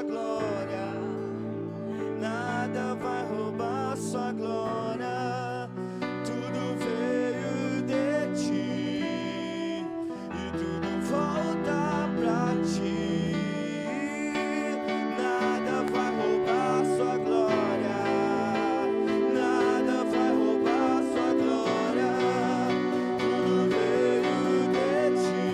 glória, nada vai roubar sua glória. Tudo veio de ti e tudo volta pra ti. Nada vai roubar sua glória, nada vai roubar sua glória. Tudo veio de ti.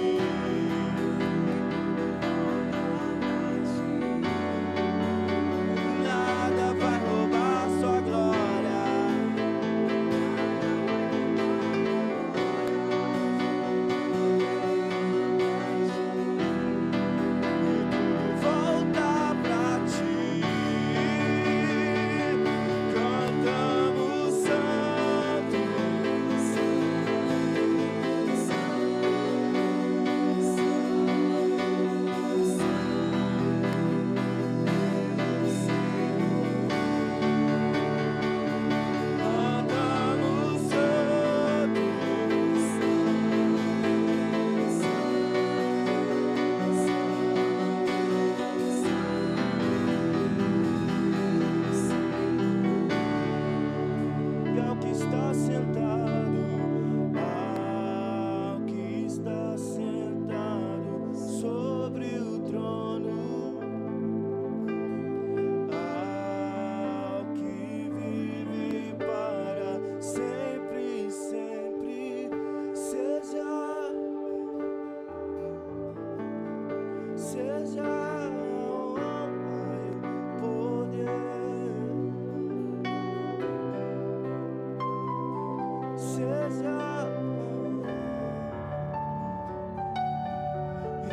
Nada vai roubar sua glória. Volta pra ti. Cantamos santo, cantamos santo. E ao que está sentado, ao que está sentado sobre o trono, ao que vive para sempre e sempre, seja a honra e o poder. Seja e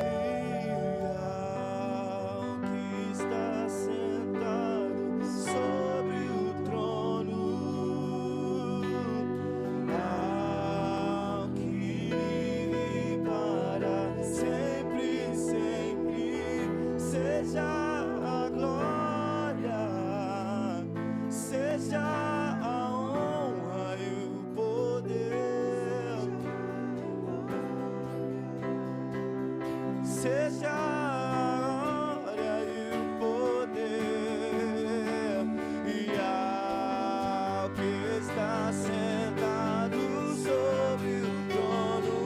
ao que está sentado sobre o trono, ao que vive para sempre e sempre, seja a glória, seja a honra e o poder, seja a glória e o poder, e ao que está sentado sobre o trono,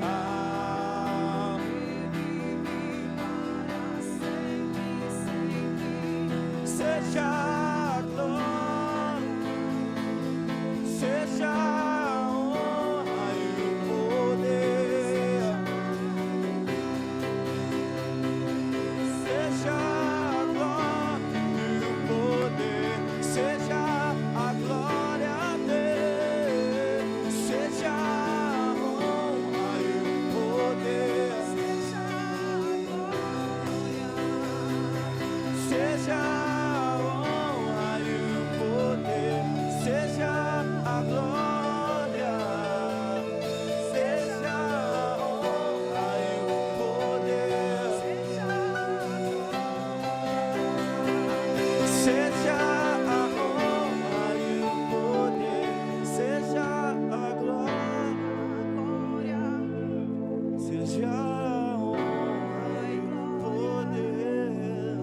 ao seja a glória, seja a honra e o poder, seja a glória e o poder, seja a glória a Deus, seja a honra e o poder, seja a honra e o poder, seja a glória, seja a honra e o poder, seja a honra e o poder, seja a glória, seja a honra e o poder.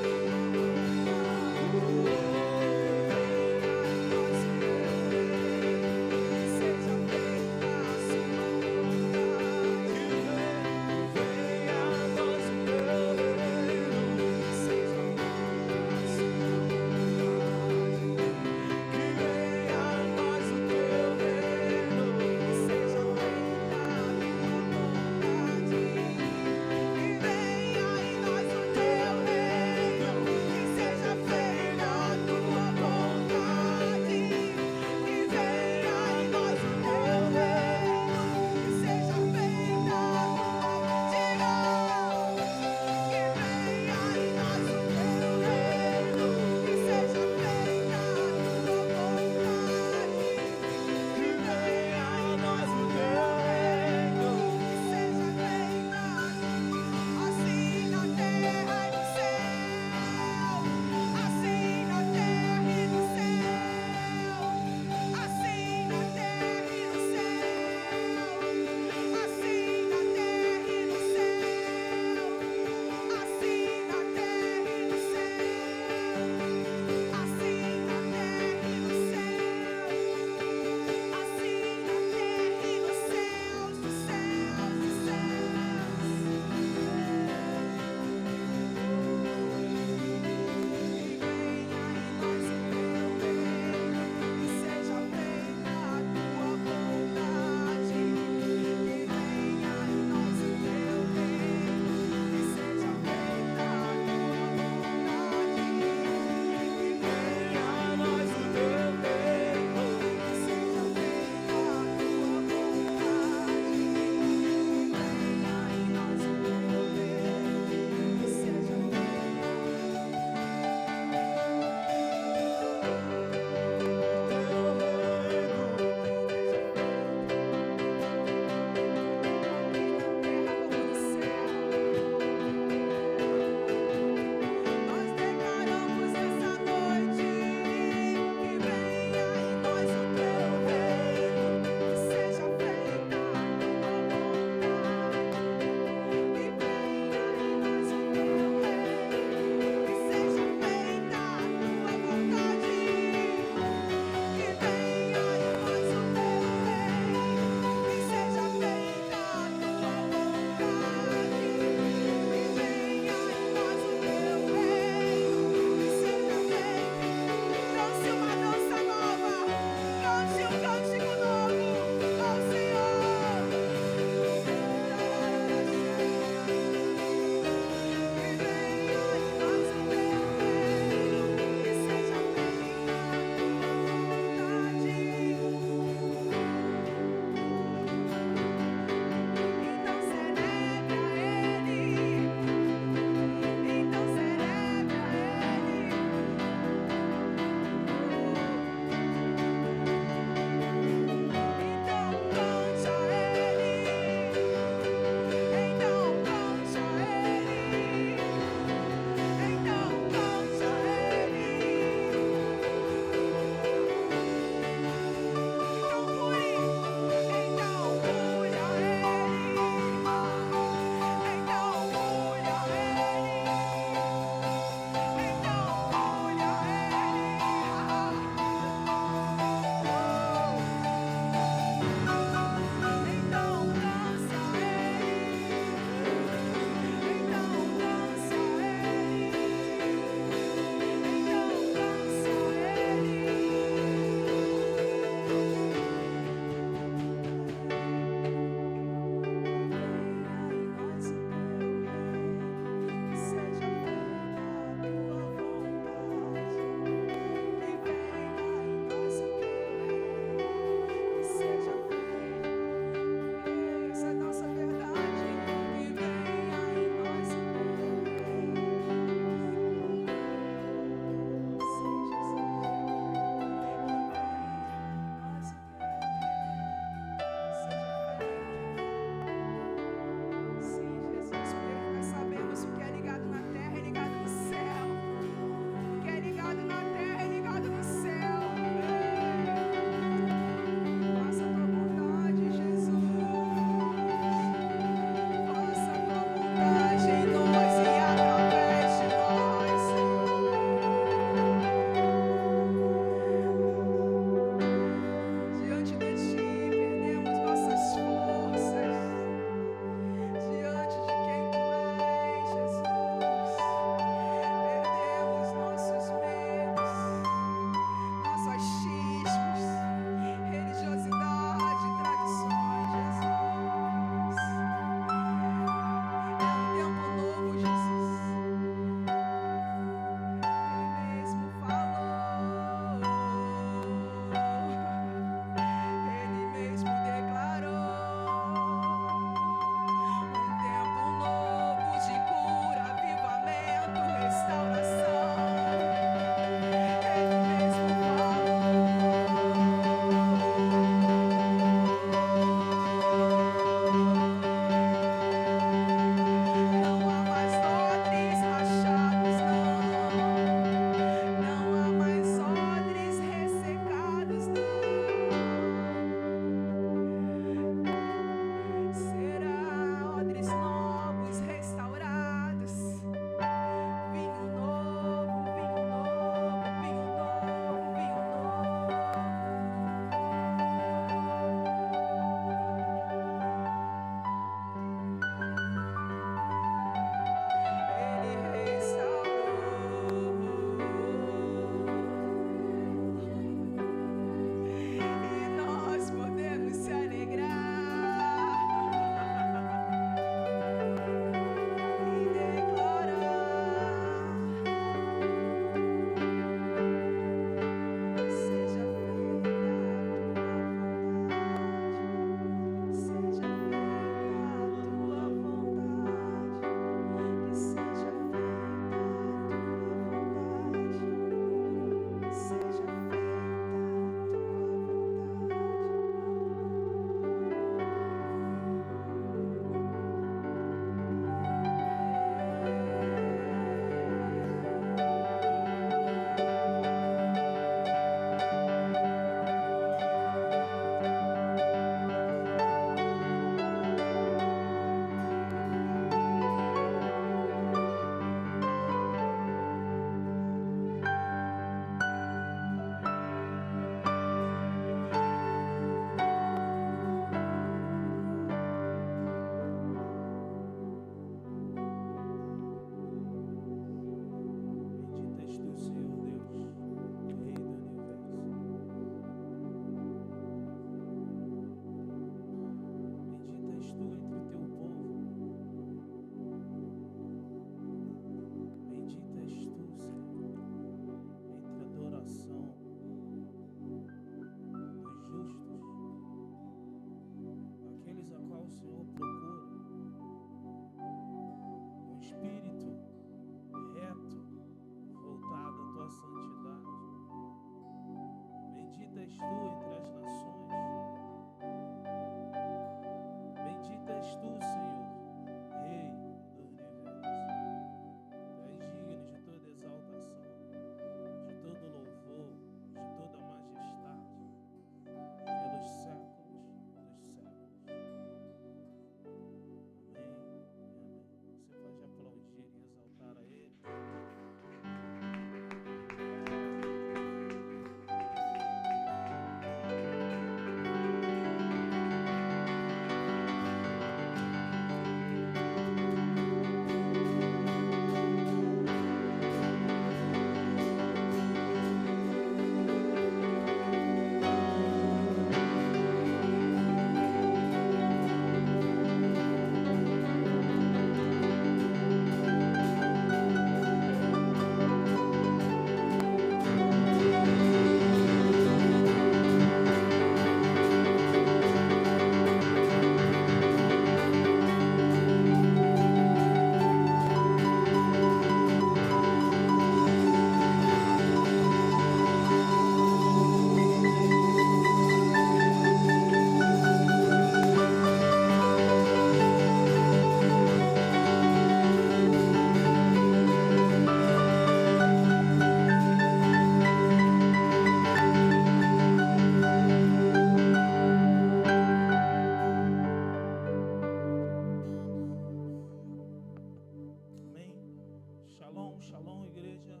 shalom, igreja.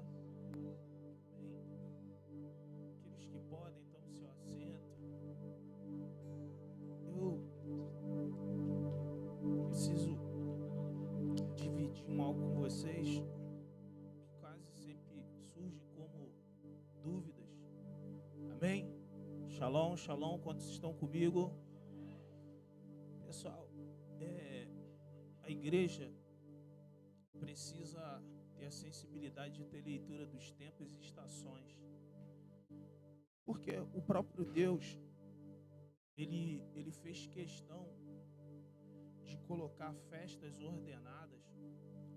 Amém. Aqueles que podem, tomem seu assento. Eu preciso dividir algo com vocês que quase sempre surge como dúvidas. Amém? Shalom, shalom, quantos estão comigo? Pessoal, a igreja precisa ter a sensibilidade de ter leitura dos tempos e estações. Porque o próprio Deus, ele fez questão de colocar festas ordenadas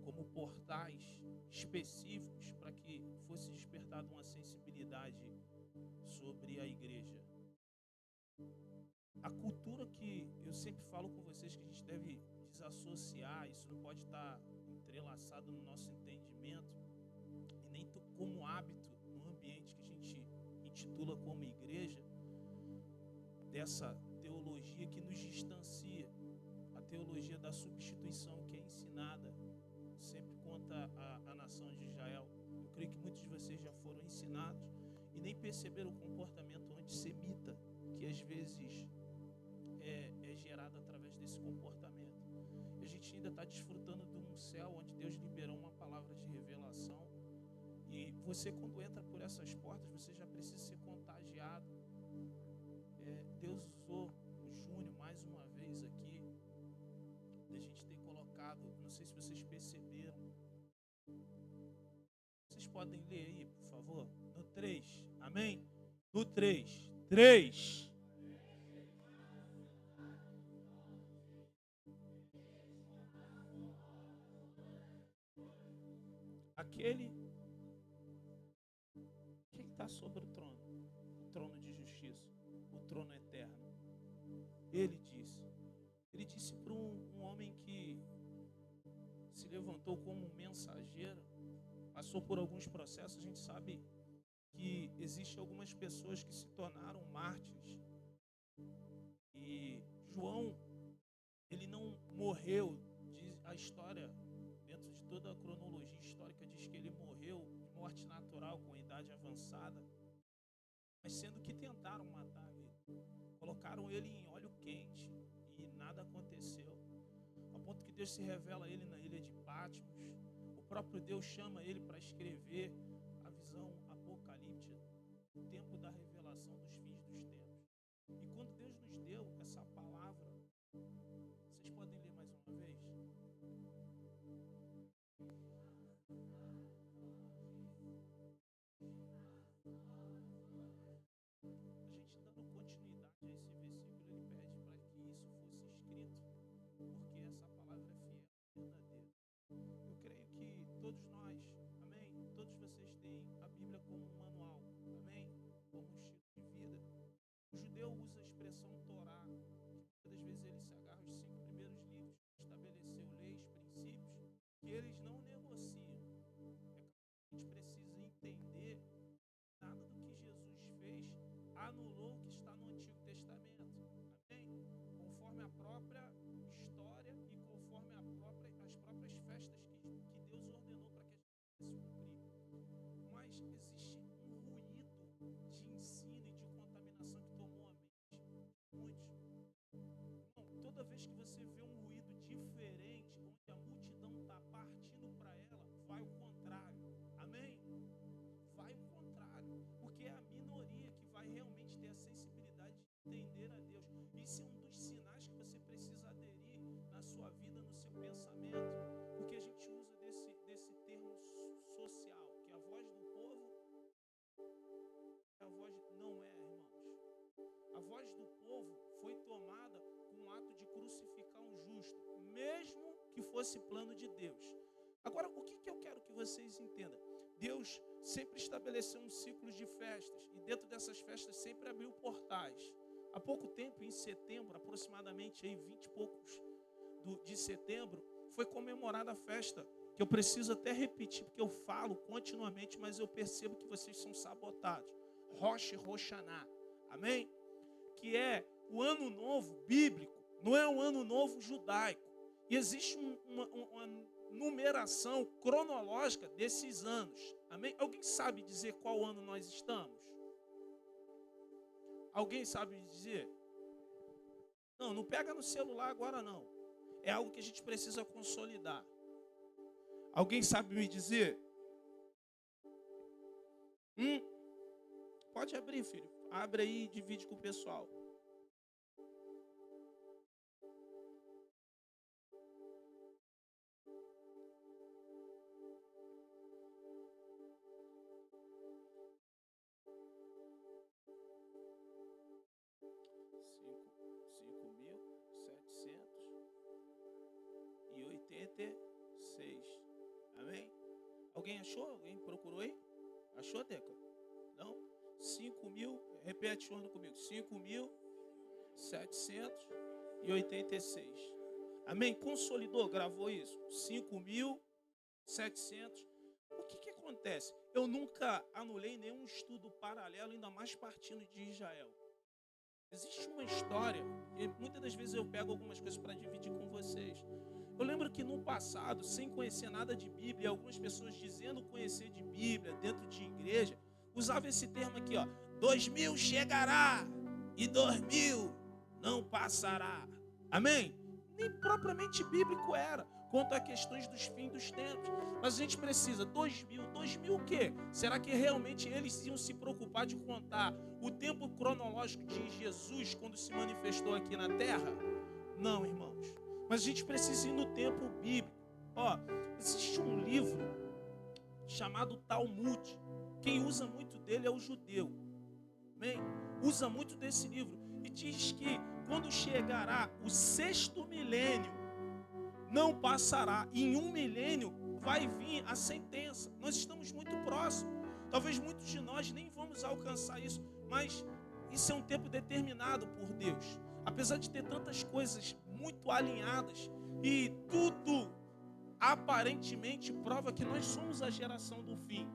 como portais específicos para que fosse despertada uma sensibilidade sobre a igreja. A cultura que eu sempre falo com vocês que a gente deve desassociar, isso não pode estar entrelaçado no nosso entendimento e nem como hábito no ambiente que a gente intitula como igreja, dessa teologia que nos distancia, a teologia da substituição que é ensinada sempre contra a nação de Israel. Eu creio que muitos de vocês já foram ensinados e nem perceberam o comportamento antissemita que às vezes é gerado através desse comportamento. E a gente ainda está desfrutando de um céu onde Deus liberou uma palavra de revelação. E você, quando entra por essas portas, você já precisa ser contagiado. Deus usou o Júnior mais uma vez aqui. A gente tem colocado, não sei se vocês perceberam. Vocês podem ler aí, por favor? No 3, amém? No 3. 3. Aquele, quem está sobre o trono de justiça, o trono eterno. Ele disse para um homem que se levantou como um mensageiro, passou por alguns processos. A gente sabe que existem algumas pessoas que se tornaram mártires. E João, ele não morreu, diz a história, dentro de toda a cronologia histórica, diz que ele morreu de morte natural, com idade avançada, mas sendo que tentaram matar ele. Colocaram ele em óleo quente e nada aconteceu. Ao ponto que Deus se revela a ele na ilha de Patmos. O próprio Deus chama ele para escrever a visão apocalíptica, o tempo da revelação dos fins dos tempos. E quando Deus nos deu essa palavra, vocês podem ler mais uma vez? A gente dando continuidade a esse versículo, ele pede para que isso fosse escrito, porque essa palavra é fiel, verdadeira. Eu creio que todos nós, amém? Todos vocês têm a Bíblia como um manual, amém? Como um estilo de vida. O judeu usa a expressão Torá, que muitas vezes ele se agarra aos 5 primeiros livros, estabeleceu leis, princípios, que eles não negociam. A gente precisa entender que nada do que Jesus fez anulou o que está no Antigo Testamento, amém? Conforme a própria história e conforme as próprias festas que Deus ordenou para que a gente pudesse cumprir. Mas existe um ruído de ensino e de contaminação que tomou a mente. Muitos. Não, toda vez que você vê um ruído diferente, onde a multidão está partindo para ela, vai o contrário. Amém? Vai o contrário. Porque é a minoria que vai realmente ter a sensibilidade de entender a Deus. Isso é um dos sinais que você precisa aderir na sua vida, no seu pensamento. Porque a gente usa desse termo social, que a voz do povo a voz não é, irmãos. A voz do povo foi tomada com o ato de crucificar um justo, mesmo que fosse plano de Deus. Agora, o que eu quero que vocês entendam? Deus sempre estabeleceu um ciclo de festas, e dentro dessas festas sempre abriu portais. Há pouco tempo, em setembro, aproximadamente aí 20 e poucos de setembro, foi comemorada a festa, que eu preciso até repetir, porque eu falo continuamente, mas eu percebo que vocês são sabotados. Rosh Hashanah, amém? Que é o ano novo bíblico, não é um ano novo judaico. E existe numeração cronológica desses anos. Amém? Alguém sabe dizer qual ano nós estamos? Alguém sabe dizer? Não, não pega no celular agora não. É algo que a gente precisa consolidar. Alguém sabe me dizer? Pode abrir, filho. Abre aí e divide com o pessoal. Amém? Alguém achou? Alguém procurou aí? Achou, Deca? Não? 5.000, repete o ano comigo. 5.786. Amém? Consolidou, gravou isso. 5.700. O que acontece? Eu nunca anulei nenhum estudo paralelo, ainda mais partindo de Israel. Existe uma história, e muitas das vezes eu pego algumas coisas para dividir com vocês. Eu lembro que no passado, sem conhecer nada de Bíblia, algumas pessoas dizendo conhecer de Bíblia dentro de igreja, usavam esse termo aqui, ó, 2000 chegará e 2000 não passará. Amém? Nem propriamente bíblico era, quanto a questões dos fins dos tempos. Mas a gente precisa, 2000 o quê? Será que realmente eles iam se preocupar de contar o tempo cronológico de Jesus quando se manifestou aqui na terra? Não, irmãos. Mas a gente precisa ir no tempo bíblico. Ó, existe um livro chamado Talmud. Quem usa muito dele é o judeu. Amém? Usa muito desse livro. E diz que quando chegará o 6º milênio, não passará. E em 1 milênio vai vir a sentença. Nós estamos muito próximos. Talvez muitos de nós nem vamos alcançar isso. Mas isso é um tempo determinado por Deus. Apesar de ter tantas coisas muito alinhadas e tudo aparentemente prova que nós somos a geração do fim.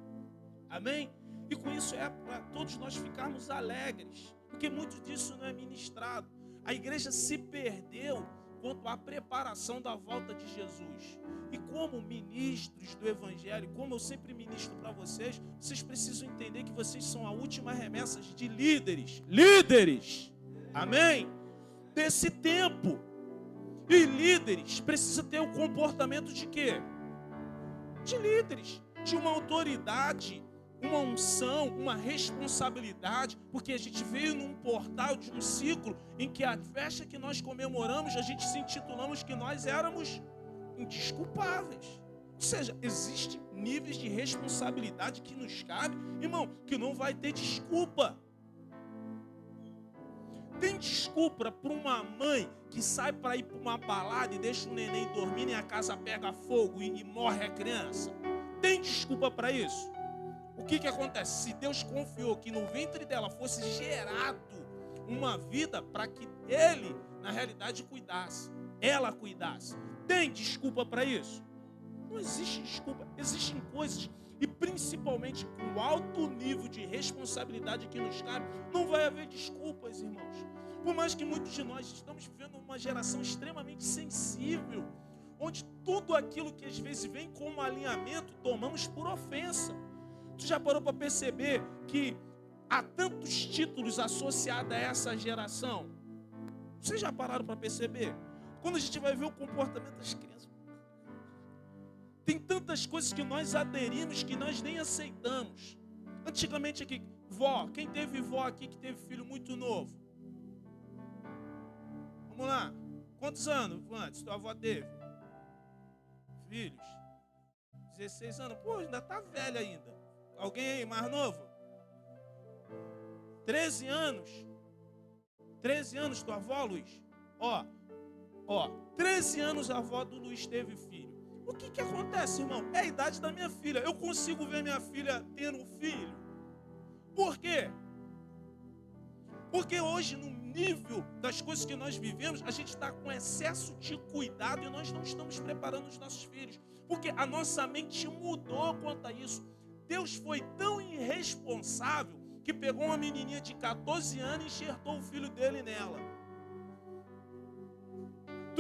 Amém? E com isso é para todos nós ficarmos alegres, porque muito disso não é ministrado. A igreja se perdeu quanto à preparação da volta de Jesus. E como ministros do Evangelho, como eu sempre ministro para vocês, vocês precisam entender que vocês são a última remessa de líderes. Líderes! Amém? Desse tempo. E líderes precisam ter o comportamento de quê? De líderes, de uma autoridade, uma unção, uma responsabilidade, porque a gente veio num portal de um ciclo em que a festa que nós comemoramos, a gente se intitulamos que nós éramos indesculpáveis. Ou seja, existem níveis de responsabilidade que nos cabe, irmão, que não vai ter desculpa. Tem desculpa para uma mãe que sai para ir para uma balada e deixa o neném dormindo e a casa pega fogo e morre a criança? Tem desculpa para isso? O que acontece? Se Deus confiou que no ventre dela fosse gerado uma vida para que ele, na realidade, cuidasse, ela cuidasse, tem desculpa para isso? Não existe desculpa. Existem coisas, e principalmente com o alto nível de responsabilidade que nos cabe, não vai haver desculpas, irmãos. Por mais que muitos de nós estamos vivendo uma geração extremamente sensível, onde tudo aquilo que às vezes vem como alinhamento, tomamos por ofensa. Tu já parou para perceber que há tantos títulos associados a essa geração? Vocês já pararam para perceber? Quando a gente vai ver o comportamento das crianças, tem tantas coisas que nós aderimos que nós nem aceitamos. Antigamente aqui, vó, quem teve vó aqui que teve filho muito novo? Vamos lá. Quantos anos antes tua avó teve? Filhos? 16 anos. Pô, ainda tá velha ainda. Alguém aí mais novo? 13 anos. 13 anos tua avó, Luiz? Ó, 13 anos a avó do Luiz teve filho. O que acontece, irmão? É a idade da minha filha. Eu consigo ver minha filha tendo um filho. Por quê? Porque hoje, no nível das coisas que nós vivemos, a gente está com excesso de cuidado e nós não estamos preparando os nossos filhos. Porque a nossa mente mudou quanto a isso. Deus foi tão irresponsável que pegou uma menininha de 14 anos e enxertou o filho dele nela.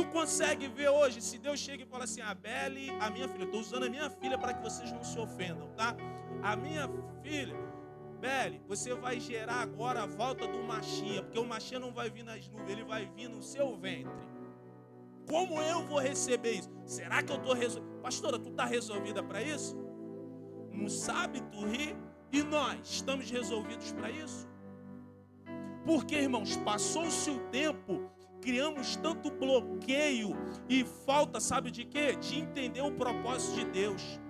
Tu consegue ver hoje, se Deus chega e fala assim, a Belle, a minha filha, estou usando a minha filha para que vocês não se ofendam, tá? A minha filha, Belle, você vai gerar agora a volta do Machia, porque o Machia não vai vir nas nuvens, ele vai vir no seu ventre. Como eu vou receber isso? Será que eu estou resolvida? Pastora, tu está resolvida para isso? Não sabe, tu ri? E nós, estamos resolvidos para isso? Porque, irmãos, passou-se o tempo, criamos tanto bloqueio e falta, sabe de quê? De entender o propósito de Deus.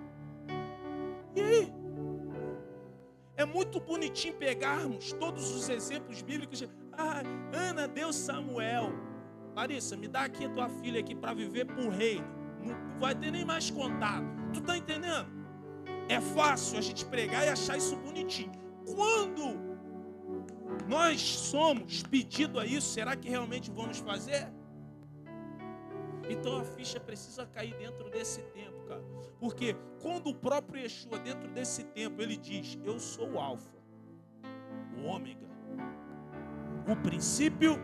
E aí? É muito bonitinho pegarmos todos os exemplos bíblicos. Ana deu Samuel. Larissa, me dá aqui a tua filha aqui para viver por reino. Não vai ter nem mais contato. Tu tá entendendo? É fácil a gente pregar e achar isso bonitinho. Quando nós somos pedido a isso, será que realmente vamos fazer? Então a ficha precisa cair dentro desse tempo, cara. Porque quando o próprio Yeshua, dentro desse tempo, ele diz, eu sou o Alfa, o Ômega, o princípio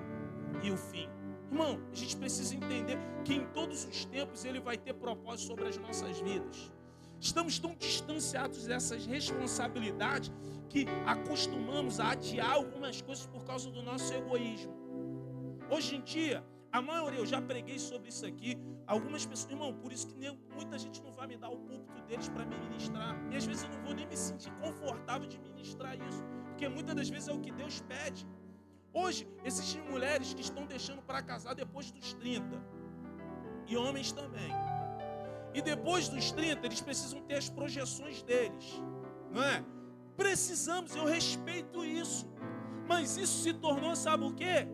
e o fim. Irmão, a gente precisa entender que em todos os tempos ele vai ter propósito sobre as nossas vidas. Estamos tão distanciados dessas responsabilidades que acostumamos a adiar algumas coisas por causa do nosso egoísmo. Hoje em dia, a maioria, eu já preguei sobre isso aqui, algumas pessoas, irmão, por isso que muita gente não vai me dar o púlpito deles para me ministrar. E às vezes eu não vou nem me sentir confortável de ministrar isso, porque muitas das vezes é o que Deus pede. Hoje, existem mulheres que estão deixando para casar depois dos 30, e homens também. E depois dos 30, eles precisam ter as projeções deles, não é? Precisamos, eu respeito isso, mas isso se tornou, sabe o quê?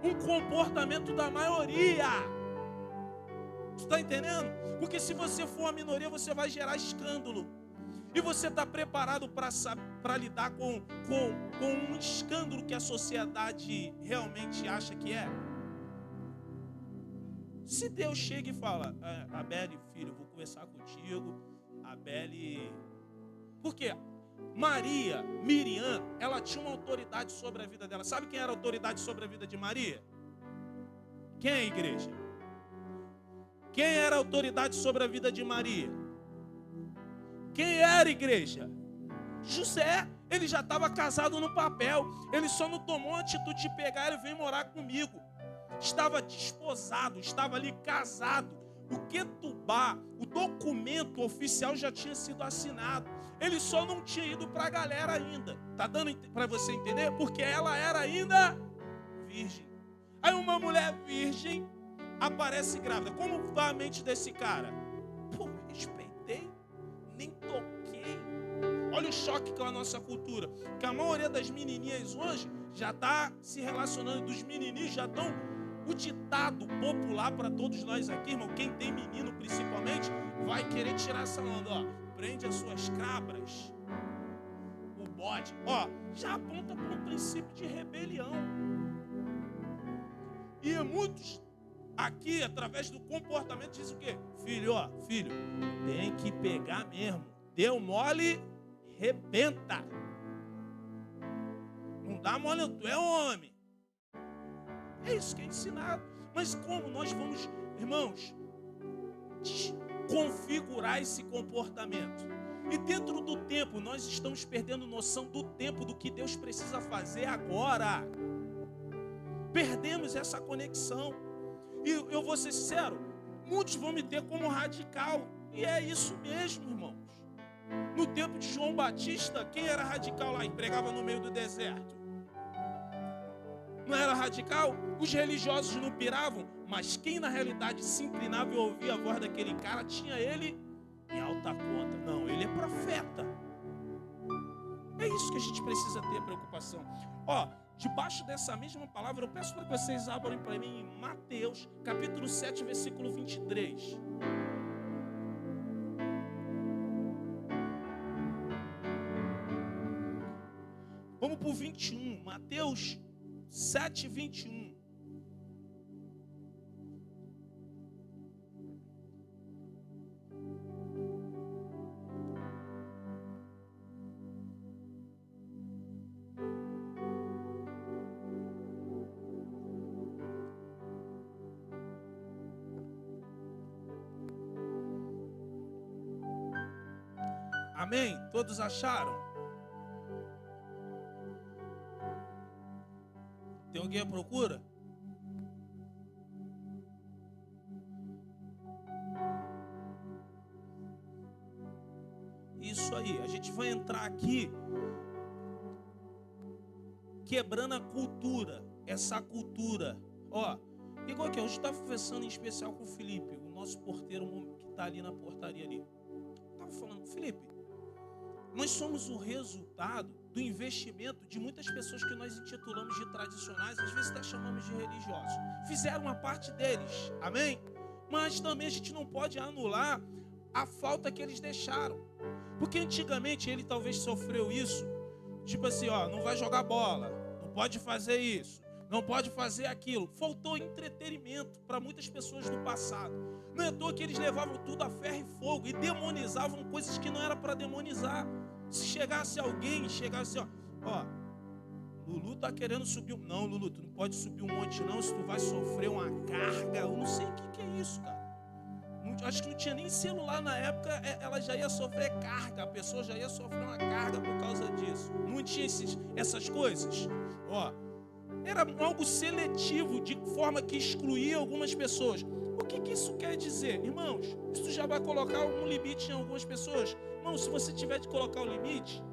Um comportamento da maioria. Você está entendendo? Porque se você for a minoria, você vai gerar escândalo. E você está preparado para lidar com um escândalo que a sociedade realmente acha que é? Se Deus chega e fala, Abele, filho, eu vou conversar contigo, Abele... Por quê? Miriam, ela tinha uma autoridade sobre a vida dela. Sabe quem era a autoridade sobre a vida de Maria? Quem é a igreja? Quem era a autoridade sobre a vida de Maria? Quem era a igreja? José. Ele já estava casado no papel. Ele só não tomou a atitude de pegar e vir morar comigo. Estava desposado, estava ali casado. O Ketubá, o documento oficial já tinha sido assinado. Ele só não tinha ido para a galera ainda. Tá dando para você entender? Porque ela era ainda virgem. Aí uma mulher virgem aparece grávida. Como está a mente desse cara? Pô, respeitei, nem toquei. Olha o choque com a nossa cultura. Que a maioria das menininhas hoje já está se relacionando. Dos menininhos já estão... O ditado popular para todos nós aqui, irmão, quem tem menino principalmente, vai querer tirar essa onda, ó. Prende as suas cabras, o bode, ó, já aponta para um princípio de rebelião. E muitos aqui, através do comportamento, dizem o quê? Filho, tem que pegar mesmo. Deu mole, rebenta. Não dá mole, tu é homem. É isso que é ensinado. Mas como nós vamos, irmãos, configurar esse comportamento? E dentro do tempo, nós estamos perdendo noção do tempo, do que Deus precisa fazer agora. Perdemos essa conexão. E eu vou ser sincero, muitos vão me ter como radical. E é isso mesmo, irmãos. No tempo de João Batista, quem era radical lá e pregava no meio do deserto? Não era radical? Os religiosos não piravam, mas quem na realidade se inclinava e ouvia a voz daquele cara, tinha ele em alta conta. Não, ele é profeta. É isso que a gente precisa ter preocupação. Ó, debaixo dessa mesma palavra, eu peço para que vocês abram para mim em Mateus, capítulo 7, versículo 23. Vamos para o 21, Mateus 7, 21. Amém? Todos acharam? Tem alguém à procura? Isso aí, a gente vai entrar aqui quebrando a cultura, essa cultura. Ó, igual que eu estava conversando em especial com o Felipe, o nosso porteiro que está ali na portaria ali. Estava falando, Felipe, nós somos o resultado do investimento de muitas pessoas que nós intitulamos de tradicionais, às vezes até chamamos de religiosos. Fizeram uma parte deles, amém? Mas também a gente não pode anular a falta que eles deixaram. Porque antigamente ele talvez sofreu isso, tipo assim, ó, não vai jogar bola, não pode fazer isso, não pode fazer aquilo. Faltou entretenimento para muitas pessoas do passado. Não é à toa que eles levavam tudo a ferro e fogo e demonizavam coisas que não era para demonizar. Se chegasse alguém, chegasse, ó, Lulu tá querendo subir. Não, Lulu, tu não pode subir um monte não, se tu vai sofrer uma carga. Eu não sei o que é isso, cara. Acho que não tinha nem celular na época, ela já ia sofrer carga, a pessoa já ia sofrer uma carga por causa disso. Não tinha essas coisas. Ó, era algo seletivo, de forma que excluía algumas pessoas. O que isso quer dizer? Irmãos, isso já vai colocar um limite em algumas pessoas. Irmão, se você tiver de colocar o limite,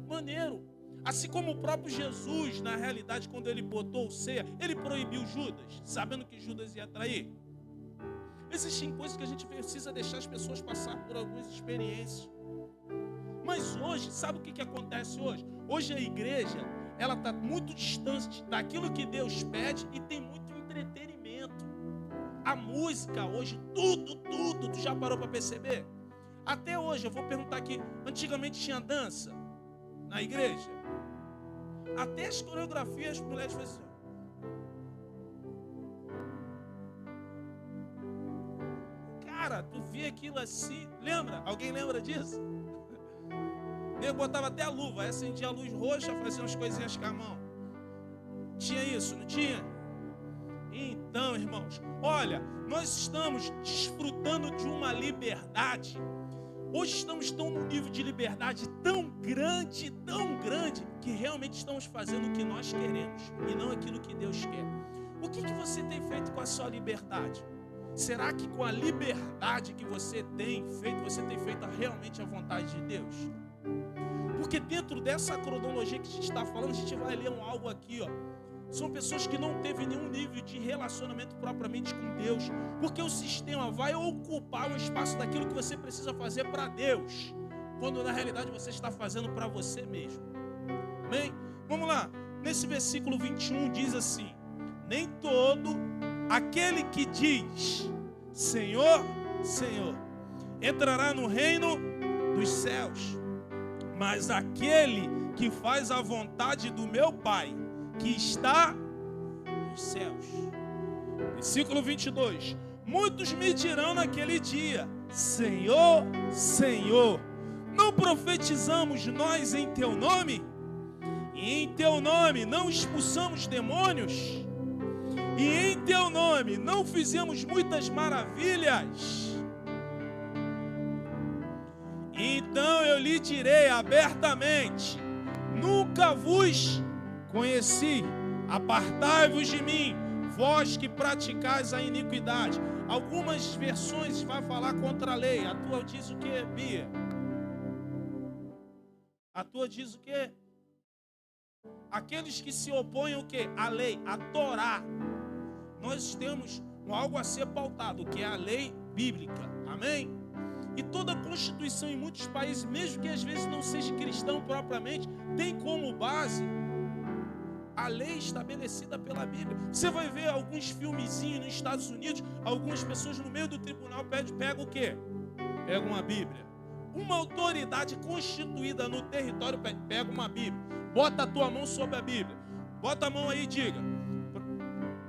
maneiro. Assim como o próprio Jesus, na realidade, quando ele botou o ceia, ele proibiu Judas, sabendo que Judas ia trair. Existem coisas que a gente precisa deixar as pessoas passar por algumas experiências. Mas hoje, sabe o que acontece hoje? Hoje a igreja, ela está muito distante daquilo que Deus pede e tem muito entretenimento. A música hoje, tudo, tu já parou para perceber? Até hoje, eu vou perguntar aqui, antigamente tinha dança na igreja? Até as coreografias, as mulheres faziam assim. Cara, tu via aquilo assim, lembra? Alguém lembra disso? Eu botava até a luva, acendia a luz roxa, fazia umas coisinhas com a mão. Tinha isso, não tinha? Então, irmãos, olha, nós estamos desfrutando de uma liberdade. Hoje estamos num nível de liberdade tão grande, que realmente estamos fazendo o que nós queremos e não aquilo que Deus quer. O que você tem feito com a sua liberdade? Será que com a liberdade que você tem feito realmente a vontade de Deus? Porque dentro dessa cronologia que a gente está falando, a gente vai ler algo aqui, ó. São pessoas que não teve nenhum nível de relacionamento propriamente com Deus. Porque o sistema vai ocupar o espaço daquilo que você precisa fazer para Deus, quando na realidade você está fazendo para você mesmo. Amém? Vamos lá. Nesse versículo 21 diz assim: nem todo aquele que diz Senhor, Senhor, entrará no reino dos céus, mas aquele que faz a vontade do meu Pai, que está nos céus. Versículo 22. Muitos me dirão naquele dia: Senhor, Senhor, não profetizamos nós em teu nome? E em teu nome não expulsamos demônios? E em teu nome não fizemos muitas maravilhas? Então eu lhe direi abertamente: nunca vos conheci. Apartai-vos de mim, vós que praticais a iniquidade. Algumas versões vai falar contra a lei. A tua diz o que, Bia? A tua diz o que? Aqueles que se opõem o que? A lei, a Torá. Nós temos algo a ser pautado, que é a lei bíblica. Amém? E toda a Constituição em muitos países, mesmo que às vezes não seja cristão propriamente, tem como base a lei estabelecida pela Bíblia. Você vai ver alguns filmezinhos nos Estados Unidos, algumas pessoas no meio do tribunal pegam o quê? Pegam uma Bíblia. Uma autoridade constituída no território pega uma Bíblia. Bota a tua mão sobre a Bíblia. Bota a mão aí e diga: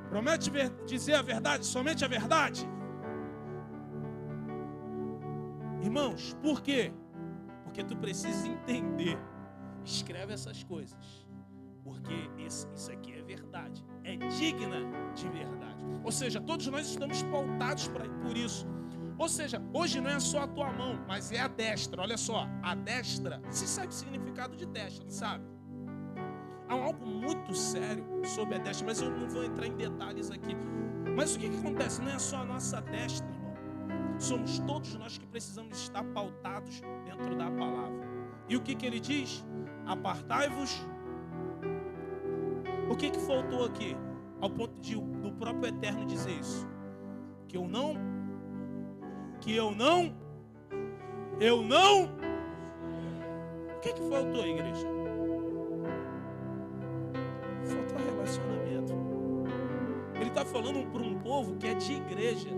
promete dizer a verdade, somente a verdade? Irmãos, por quê? Porque tu precisa entender. Escreve essas coisas. Porque isso aqui é verdade. É digna de verdade. Ou seja, todos nós estamos pautados por isso. Ou seja, hoje não é só a tua mão, mas é a destra. Olha só, a destra, você sabe o significado de destra, não sabe? Há algo muito sério sobre a destra, mas eu não vou entrar em detalhes aqui. Mas o que acontece? Não é só a nossa destra, irmão. Somos todos nós que precisamos estar pautados dentro da palavra. E o que ele diz? Apartai-vos. O que faltou aqui? Ao ponto do próprio Eterno dizer isso. Que eu não. O que faltou, igreja? Faltou relacionamento. Ele está falando para um povo que é de igreja.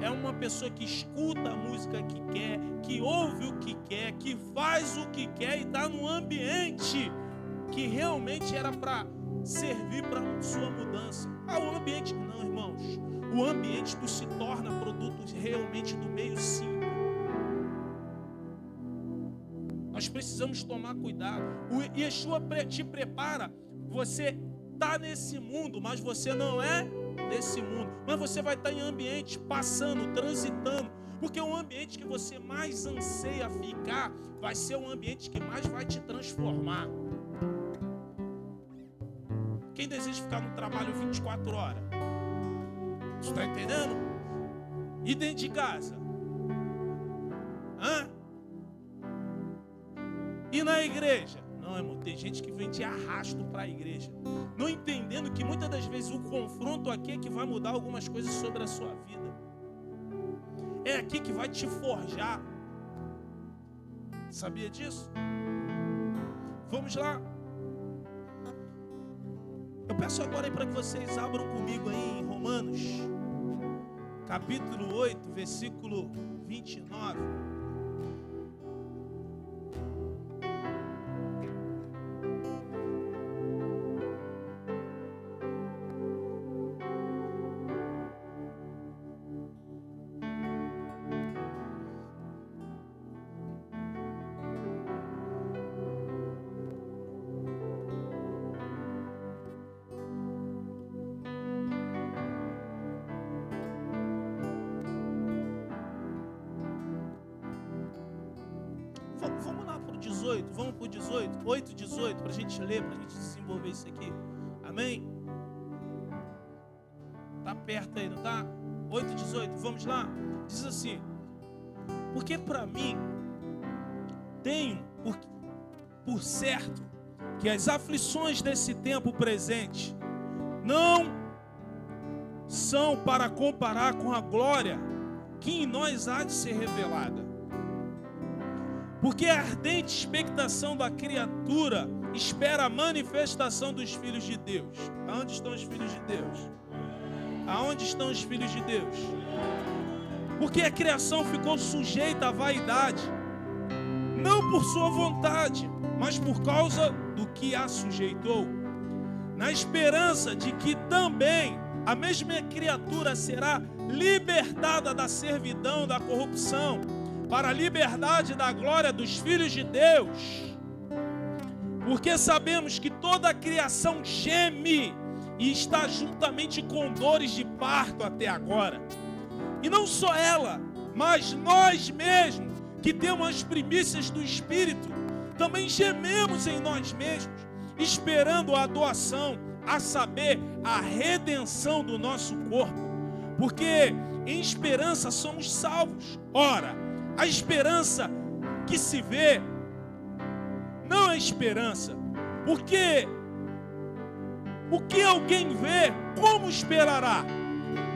É uma pessoa que escuta a música que quer, que ouve o que quer, que faz o que quer e está num ambiente que realmente era para servir para sua mudança. O ambiente, não, irmãos. O ambiente tu se torna produto realmente do meio simples. Nós precisamos tomar cuidado. O Yeshua te prepara. Você está nesse mundo, mas você não é desse mundo. Mas você vai estar em ambiente, passando, transitando. Porque o ambiente que você mais anseia ficar vai ser o ambiente que mais vai te transformar. Quem deseja ficar no trabalho 24 horas? Você está entendendo? E dentro de casa? E na igreja? Não, irmão, tem gente que vem de arrasto para a igreja, não entendendo que muitas das vezes o confronto aqui é que vai mudar algumas coisas sobre a sua vida. É aqui que vai te forjar. Sabia disso? Vamos lá. Eu peço agora aí para que vocês abram comigo aí em Romanos, capítulo 8, versículo 29. Vamos lá para o 18, vamos para o 18, 8, 18, para a gente ler, para a gente desenvolver isso aqui. Amém? Está perto aí, não está? 8, 18, vamos lá? Diz assim: porque para mim, tenho por certo que as aflições desse tempo presente não são para comparar com a glória que em nós há de ser revelada. Porque a ardente expectação da criatura espera a manifestação dos filhos de Deus. Aonde estão os filhos de Deus? Aonde estão os filhos de Deus? Porque a criação ficou sujeita à vaidade, não por sua vontade, mas por causa do que a sujeitou, na esperança de que também a mesma criatura será libertada da servidão, da corrupção, para a liberdade da glória dos filhos de Deus. Porque sabemos que toda a criação geme e está juntamente com dores de parto até agora. E não só ela, mas nós mesmos, que temos as primícias do Espírito, também gememos em nós mesmos, esperando a doação, a saber, a redenção do nosso corpo. Porque em esperança somos salvos. Ora, a esperança que se vê não é esperança, porque o que alguém vê, como esperará?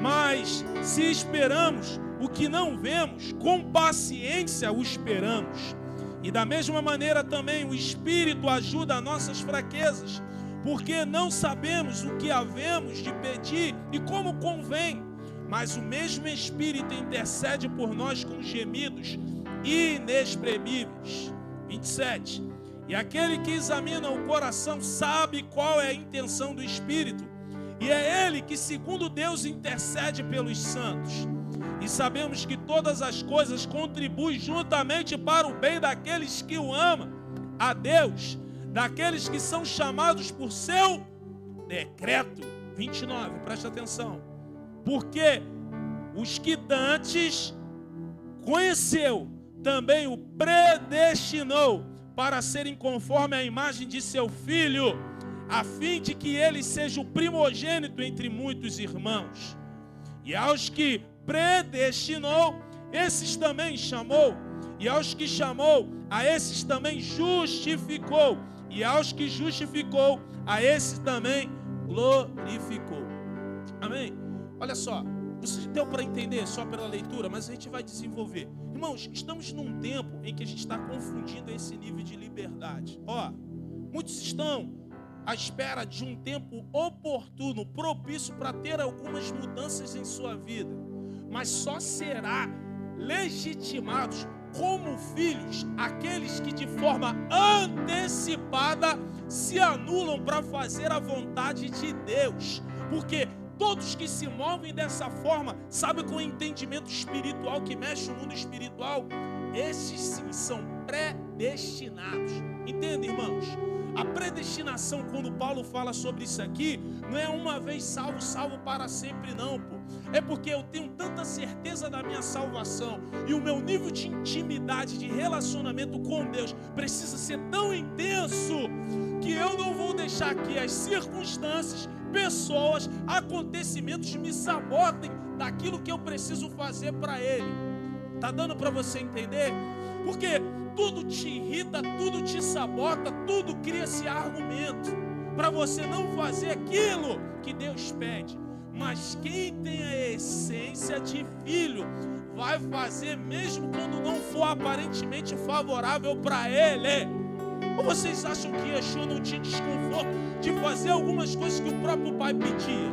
Mas se esperamos o que não vemos, com paciência o esperamos. E da mesma maneira também o Espírito ajuda as nossas fraquezas, porque não sabemos o que havemos de pedir e como convém. Mas o mesmo Espírito intercede por nós com gemidos inexprimíveis. 27. E aquele que examina o coração sabe qual é a intenção do Espírito. E é Ele que, segundo Deus, intercede pelos santos. E sabemos que todas as coisas contribuem juntamente para o bem daqueles que o amam, a Deus, daqueles que são chamados por seu decreto. 29, presta atenção. Porque os que dantes conheceu, também o predestinou para serem conforme a imagem de seu Filho, a fim de que ele seja o primogênito entre muitos irmãos. E aos que predestinou, esses também chamou. E aos que chamou, a esses também justificou. E aos que justificou, a esses também glorificou. Amém? Olha só, isso deu para entender só pela leitura, mas a gente vai desenvolver. Irmãos, estamos num tempo em que a gente está confundindo esse nível de liberdade. Muitos estão à espera de um tempo oportuno, propício para ter algumas mudanças em sua vida, mas só será legitimados como filhos aqueles que de forma antecipada se anulam para fazer a vontade de Deus, porque todos que se movem dessa forma, sabe, com o entendimento espiritual que mexe o mundo espiritual, esses sim são predestinados. Entende, irmãos? A predestinação, quando Paulo fala sobre isso aqui, não é uma vez salvo, salvo para sempre não, pô. É porque eu tenho tanta certeza da minha salvação e o meu nível de intimidade, de relacionamento com Deus precisa ser tão intenso que eu não vou deixar que as circunstâncias, pessoas, acontecimentos me sabotem daquilo que eu preciso fazer para Ele. Tá dando para você entender? Porque tudo te irrita, tudo te sabota, tudo cria esse argumento para você não fazer aquilo que Deus pede. Mas quem tem a essência de filho vai fazer mesmo quando não for aparentemente favorável para Ele. Ou vocês acham que Yeshua não tinha desconforto de fazer algumas coisas que o próprio Pai pedia?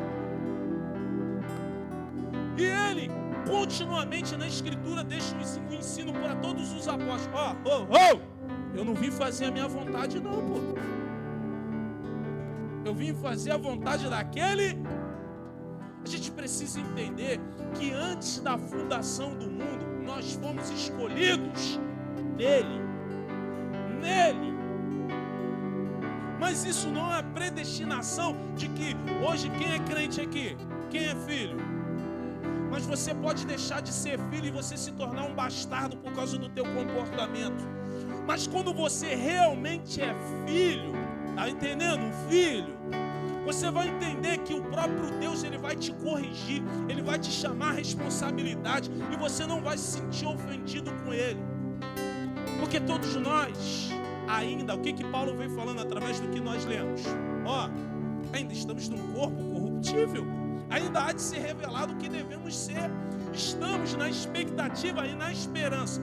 E Ele continuamente na Escritura deixa um ensino para todos os apóstolos. Eu não vim fazer a minha vontade não, pô. Eu vim fazer a vontade daquele. A gente precisa entender que antes da fundação do mundo, nós fomos escolhidos nele. Mas isso não é predestinação de que hoje quem é crente aqui? Quem é filho? Mas você pode deixar de ser filho e você se tornar um bastardo por causa do teu comportamento. Mas quando você realmente é filho, tá entendendo? Um filho, você vai entender que o próprio Deus, Ele vai te corrigir, Ele vai te chamar a responsabilidade e você não vai se sentir ofendido com Ele. Porque todos nós, ainda, o que Paulo vem falando através do que nós lemos? Ainda estamos num corpo corruptível. Ainda há de ser revelado o que devemos ser. Estamos na expectativa e na esperança.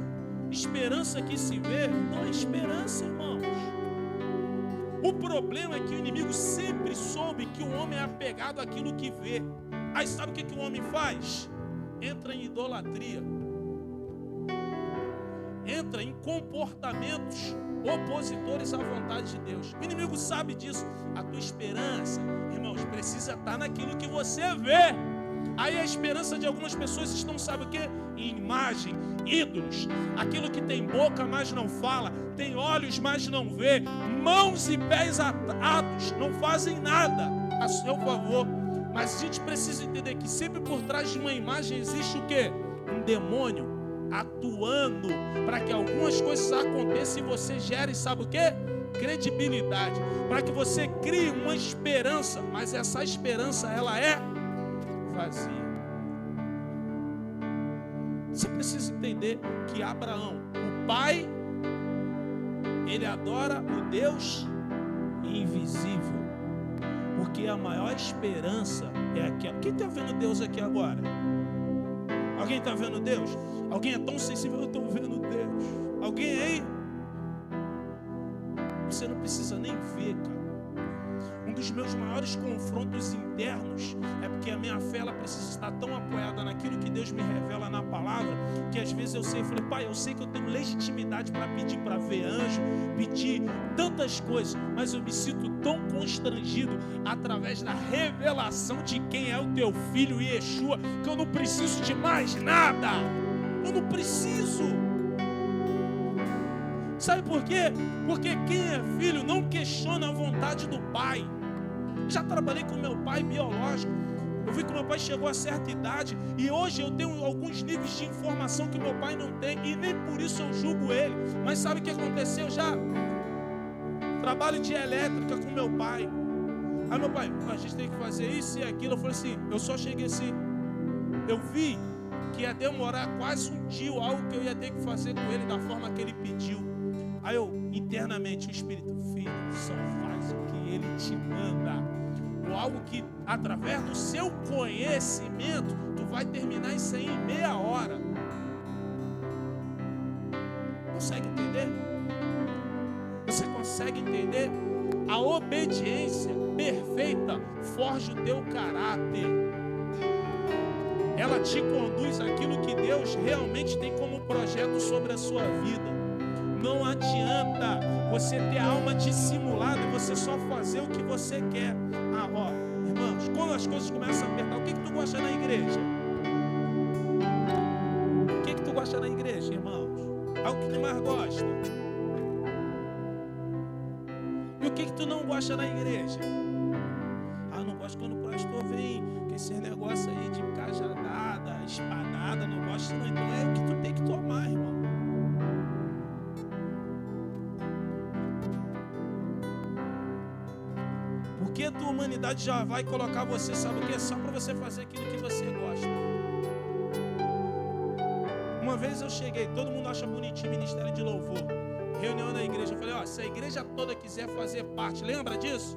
Esperança que se vê não é esperança, irmãos. O problema é que o inimigo sempre soube que o homem é apegado àquilo que vê. Aí sabe o que o homem faz? Entra em idolatria. Entra em comportamentos opositores à vontade de Deus. O inimigo sabe disso. A tua esperança, irmãos, precisa estar naquilo que você vê. Aí a esperança de algumas pessoas estão, sabe o quê? Em imagem, ídolos. Aquilo que tem boca, mas não fala. Tem olhos, mas não vê. Mãos e pés atados. Não fazem nada a seu favor. Mas a gente precisa entender que sempre por trás de uma imagem existe o quê? Um demônio atuando para que algumas coisas aconteçam e você gere, sabe o quê? Credibilidade, para que você crie uma esperança, mas essa esperança ela é vazia. Você precisa entender que Abraão, o pai, ele adora o Deus invisível, porque a maior esperança é aquela. Quem está vendo Deus aqui agora? Alguém está vendo Deus? Alguém é tão sensível? Eu estou vendo Deus. Alguém aí? Você não precisa nem ver, cara. Um dos meus maiores confrontos internos é porque a minha fé ela precisa estar tão apoiada naquilo que Deus me revela na palavra, que às vezes eu falei, pai, eu sei que eu tenho legitimidade para pedir para ver anjo, pedir tantas coisas, mas eu me sinto tão constrangido através da revelação de quem é o teu filho Yeshua, que eu não preciso de mais nada. Eu não preciso. Sabe por quê? Porque quem é filho não questiona a vontade do pai. Já trabalhei com meu pai biológico. Eu vi que meu pai chegou a certa idade e hoje eu tenho alguns níveis de informação que meu pai não tem e nem por isso eu julgo ele. Mas sabe o que aconteceu? Eu já trabalho de elétrica com meu pai. Aí meu pai, a gente tem que fazer isso e aquilo. Eu falei assim, eu só cheguei assim. Eu vi que ia demorar quase um dia algo que eu ia ter que fazer com ele da forma que ele pediu. Aí eu, internamente, o Espírito, filho, só faz o que ele te manda. Ou algo que, através do seu conhecimento, tu vai terminar isso aí em meia hora. Consegue entender? Você consegue entender? A obediência perfeita forja o teu caráter. Ela te conduz àquilo que Deus realmente tem como projeto sobre a sua vida. Não adianta você ter a alma dissimulada e você só fazer o que você quer. Irmãos, quando as coisas começam a apertar, o que tu gosta na igreja? O que tu gosta na igreja, irmãos? Algo que tu mais gosta? E o que tu não gosta na igreja? Não gosto quando o pastor vem com esses negócios aí de cajadada, espadada, não gosto não. Então é o que tu tem que tomar, irmão. Porque a tua humanidade já vai colocar você, sabe o que? Só para você fazer aquilo que você gosta. Uma vez eu cheguei, todo mundo acha bonitinho ministério de louvor, reunião na igreja. Eu falei, se a igreja toda quiser fazer parte, lembra disso?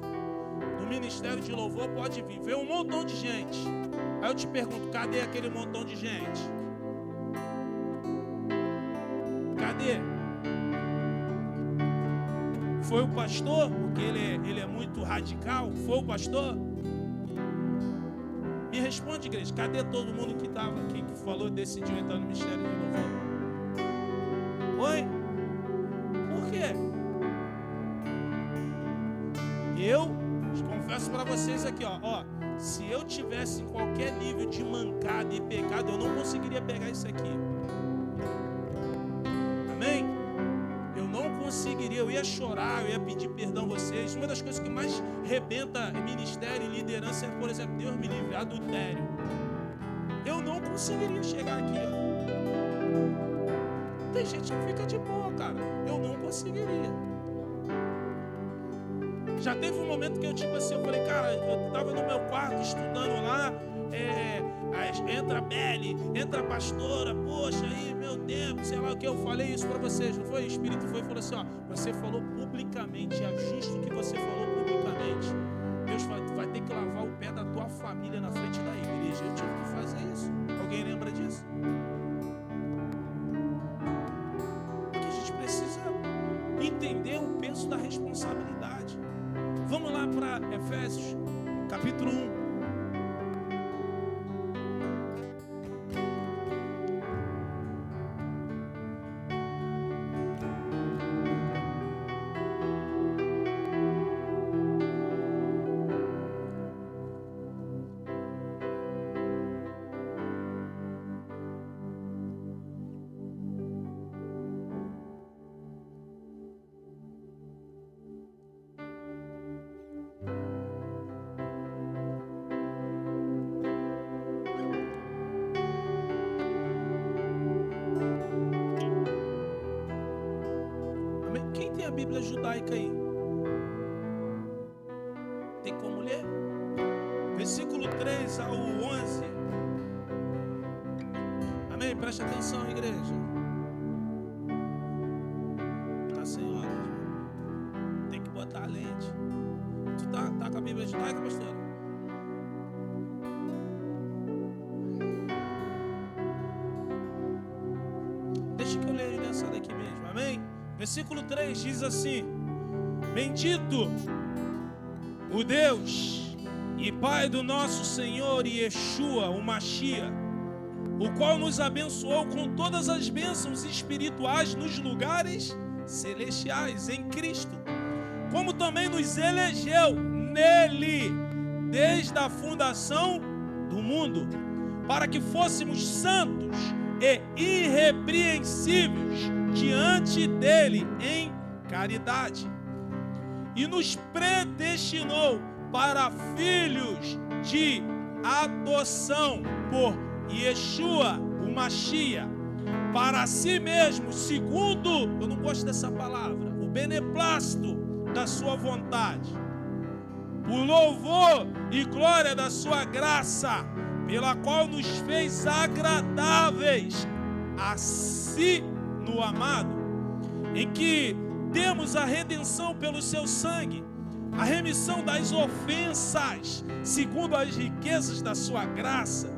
Do ministério de louvor pode vir, veio um montão de gente. Aí eu te pergunto, cadê aquele montão de gente? Cadê? Foi o pastor? Porque ele é muito radical. Foi o pastor? Me responde, igreja, cadê todo mundo que estava aqui, que falou, decidiu entrar no ministério de louvor? Oi? Por quê? Eu confesso para vocês aqui, se eu tivesse em qualquer nível de mancada e pecado, eu não conseguiria pegar isso aqui. Amém? Eu não conseguiria, eu ia chorar, eu ia pedir perdão a vocês. Uma das coisas que mais rebenta ministério e liderança é, por exemplo, Deus me livre, adultério. Eu não conseguiria chegar aqui. Tem gente que fica de boa, cara. Eu não conseguiria. Já teve um momento que eu eu falei, cara, eu estava no meu quarto estudando lá, entra a Beli, entra a pastora, poxa, aí, meu tempo, sei lá o que, eu falei isso para vocês, não foi? O Espírito foi e falou assim, você falou publicamente, é justo que você falou publicamente. Deus vai ter que lavar o pé da tua família na frente da igreja. Eu tive que fazer isso. Alguém lembra disso? Porque a gente precisa entender o peso da responsabilidade. Vamos lá para Efésios, capítulo 1. Quem tem a Bíblia judaica aí? Tem como ler? Versículo 3 ao 11. Amém? Preste atenção, igreja. Tá sem óculos. Tem que botar a lente. Tu tá com a Bíblia judaica, pastor? Deixa que eu leio nessa daqui mesmo. Amém? Versículo 3 diz assim: bendito o Deus e Pai do nosso Senhor Yeshua, o Mashiach, o qual nos abençoou com todas as bênçãos espirituais nos lugares celestiais em Cristo, como também nos elegeu nele desde a fundação do mundo, para que fôssemos santos e irrepreensíveis diante dele em caridade, e nos predestinou para filhos de adoção por Yeshua, o Mashiach, para si mesmo, segundo, eu não gosto dessa palavra, o beneplácito da sua vontade, por louvor e glória da sua graça, pela qual nos fez agradáveis a si no amado, em que temos a redenção pelo seu sangue, a remissão das ofensas, segundo as riquezas da sua graça,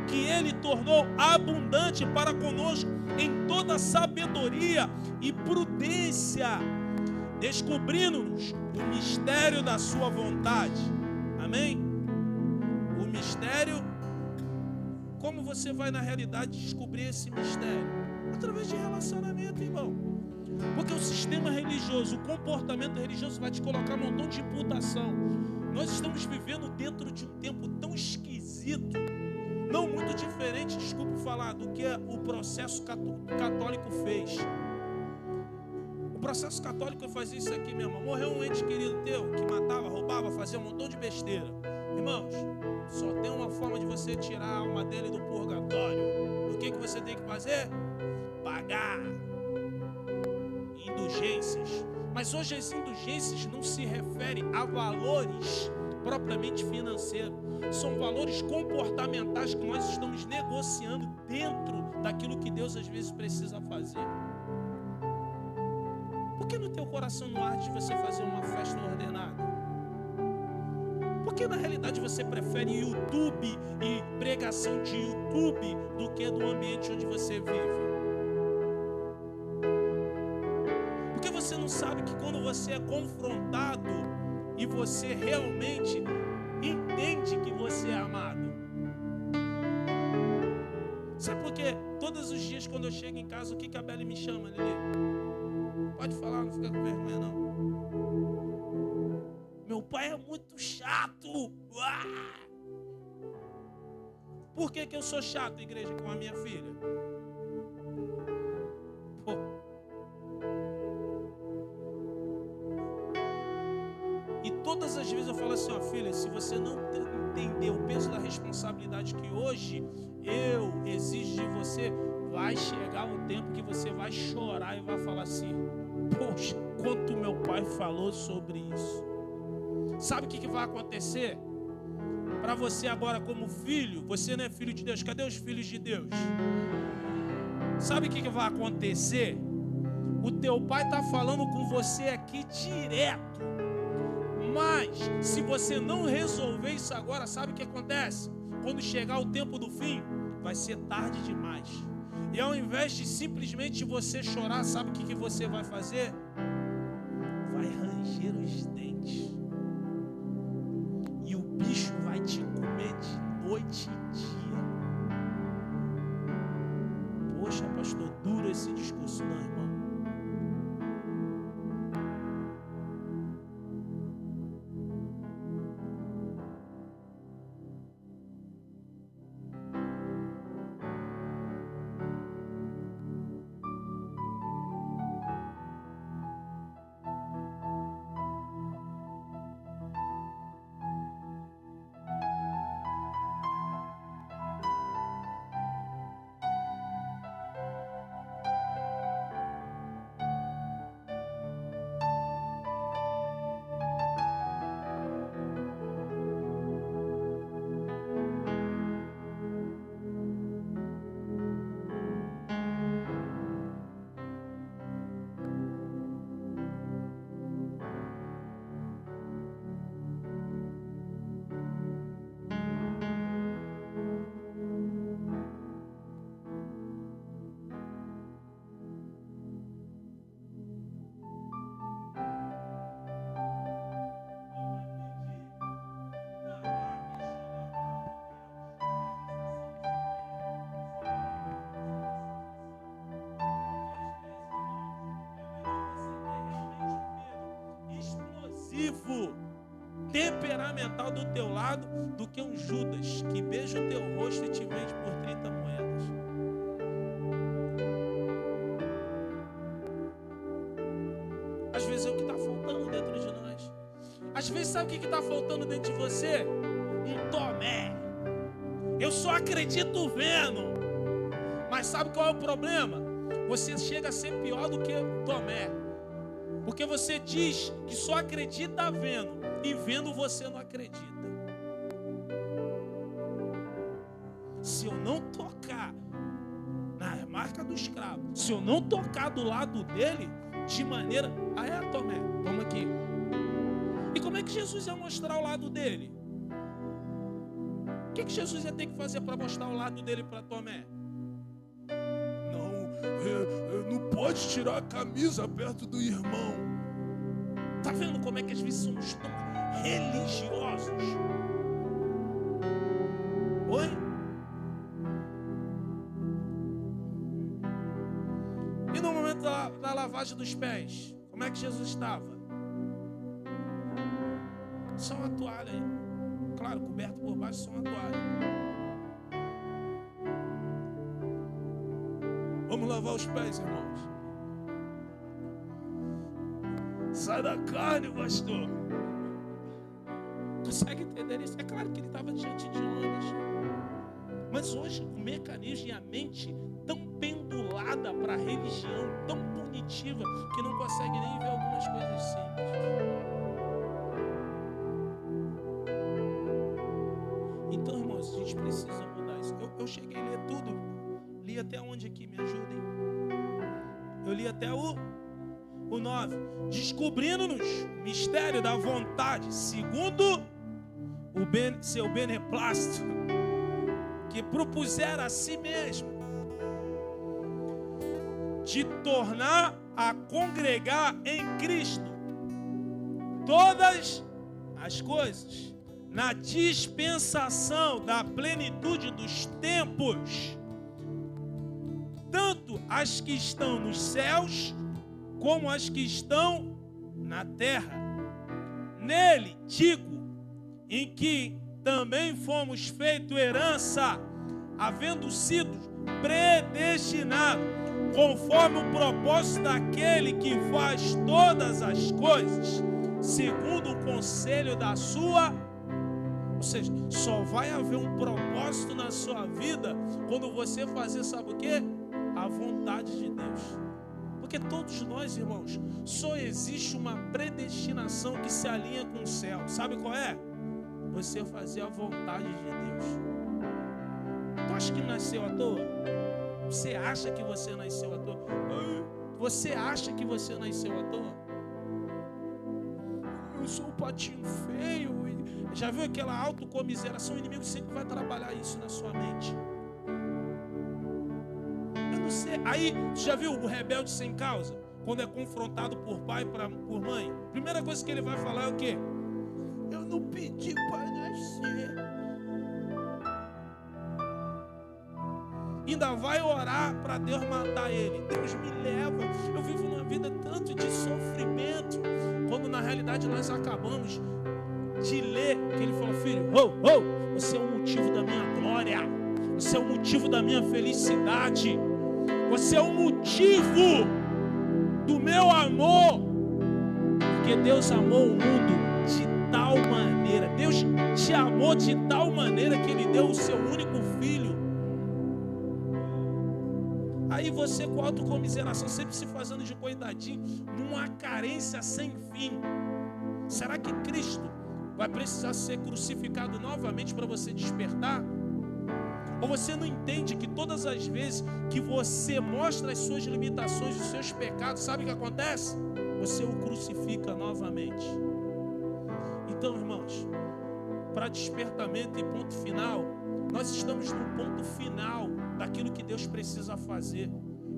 que ele tornou abundante para conosco em toda sabedoria e prudência, descobrindo-nos o mistério da sua vontade. Amém? O mistério, como você vai na realidade descobrir esse mistério? Através de relacionamento, irmão. Porque o sistema religioso, o comportamento religioso vai te colocar um montão de imputação. Nós estamos vivendo dentro de um tempo tão esquisito, não muito diferente, desculpe falar, do que o processo católico fez. O processo católico fazia isso aqui mesmo. Morreu um ente querido teu que matava, roubava, fazia um montão de besteira. Irmãos, só tem uma forma de você tirar a alma dele do purgatório. O que você tem que fazer? Pagar indulgências. Mas hoje as indulgências não se referem a valores propriamente financeiros. São valores comportamentais que nós estamos negociando dentro daquilo que Deus às vezes precisa fazer. Por que no teu coração não arde de você fazer uma festa ordenada? Por que na realidade você prefere YouTube e pregação de YouTube do que do ambiente onde você vive? Porque você não sabe que quando você é confrontado e você realmente entende que você é amado? Sabe por quê? Todos os dias quando eu chego em casa, o que a Beli me chama, Lili? Pode falar, não fica com vergonha não. Meu pai é muito chato. Por que eu sou chato, igreja, com a minha filha? Pô. E todas as vezes eu falo assim, ó, filha, se você não entender o peso da responsabilidade que hoje eu exijo de você, vai chegar o tempo que você vai chorar e vai falar assim, poxa, quanto meu pai falou sobre isso. Sabe o que vai acontecer? Para você agora como filho, você não é filho de Deus. Cadê os filhos de Deus? Sabe o que vai acontecer? O teu pai está falando com você aqui direto. Mas, se você não resolver isso agora, sabe o que acontece? Quando chegar o tempo do fim, vai ser tarde demais. E ao invés de simplesmente você chorar, sabe o que você vai fazer? Vai ranger os dentes. E o bicho vai te comer de noite e dia. Poxa, pastor, duro esse discurso, não, irmão. Temperamental do teu lado do que um Judas que beija o teu rosto e te vende por 30 moedas. Às vezes é o que está faltando dentro de nós. Às vezes sabe o que está faltando dentro de você? Um Tomé. Eu só acredito vendo. Mas sabe qual é o problema? Você chega a ser pior do que Tomé. Porque você diz que só acredita vendo. E vendo você não acredita. Se eu não tocar na marca do escravo, se eu não tocar do lado dele, de maneira... Ah, é, Tomé? Toma aqui. E como é que Jesus ia mostrar o lado dele? O que Jesus ia ter que fazer para mostrar o lado dele para Tomé? Não pode tirar a camisa perto do irmão. Tá vendo como é que às vezes somos tão religiosos? Oi? E no momento da lavagem dos pés, como é que Jesus estava? Só uma toalha aí. Claro, coberto por baixo, só uma toalha. Vamos lavar os pés, irmãos. Sai da carne, pastor. Consegue entender isso? É claro que ele estava diante de homens. Mas hoje o mecanismo e a mente tão pendulada para a religião, tão punitiva, que não consegue nem ver algumas coisas simples. Então, irmãos, a gente precisa mudar isso. Eu cheguei a ler tudo. Li até onde aqui? Me ajudem. Eu li até o 9. Descobrindo-nos o mistério da vontade, segundo seu beneplácito, que propusera a si mesmo de tornar a congregar em Cristo todas as coisas, na dispensação da plenitude dos tempos, tanto as que estão nos céus, como as que estão na terra. Nele, digo, em que também fomos feito herança, havendo sido predestinados, conforme o propósito daquele que faz todas as coisas, segundo o conselho da sua... Ou seja, só vai haver um propósito na sua vida quando você fazer, sabe o quê? A vontade de Deus. Porque todos nós, irmãos, só existe uma predestinação que se alinha com o céu. Sabe qual é? Você fazer a vontade de Deus. Tu acha que nasceu à toa? Você acha que você nasceu à toa? Você acha que você nasceu à toa? Eu sou um patinho feio. Já viu aquela autocomiseração? O inimigo sempre vai trabalhar isso na sua mente. Eu não sei. Aí, já viu o rebelde sem causa? Quando é confrontado por pai, por mãe, primeira coisa que ele vai falar é o quê? Eu não pedi para nascer. Ainda vai orar para Deus matar ele. Deus me leva. Eu vivo numa vida tanto de sofrimento, quando na realidade nós acabamos de ler que ele falou: filho, você é o motivo da minha glória, você é o motivo da minha felicidade, você é o motivo do meu amor, porque Deus amou o mundo de tal maneira, Deus te amou de tal maneira que Ele deu o seu único filho. Aí você com autocomiseração, sempre se fazendo de coitadinho, numa carência sem fim. Será que Cristo vai precisar ser crucificado novamente para você despertar? Ou você não entende que todas as vezes que você mostra as suas limitações, os seus pecados, sabe o que acontece? Você o crucifica novamente. Então, irmãos, para despertamento e ponto final, nós estamos no ponto final daquilo que Deus precisa fazer.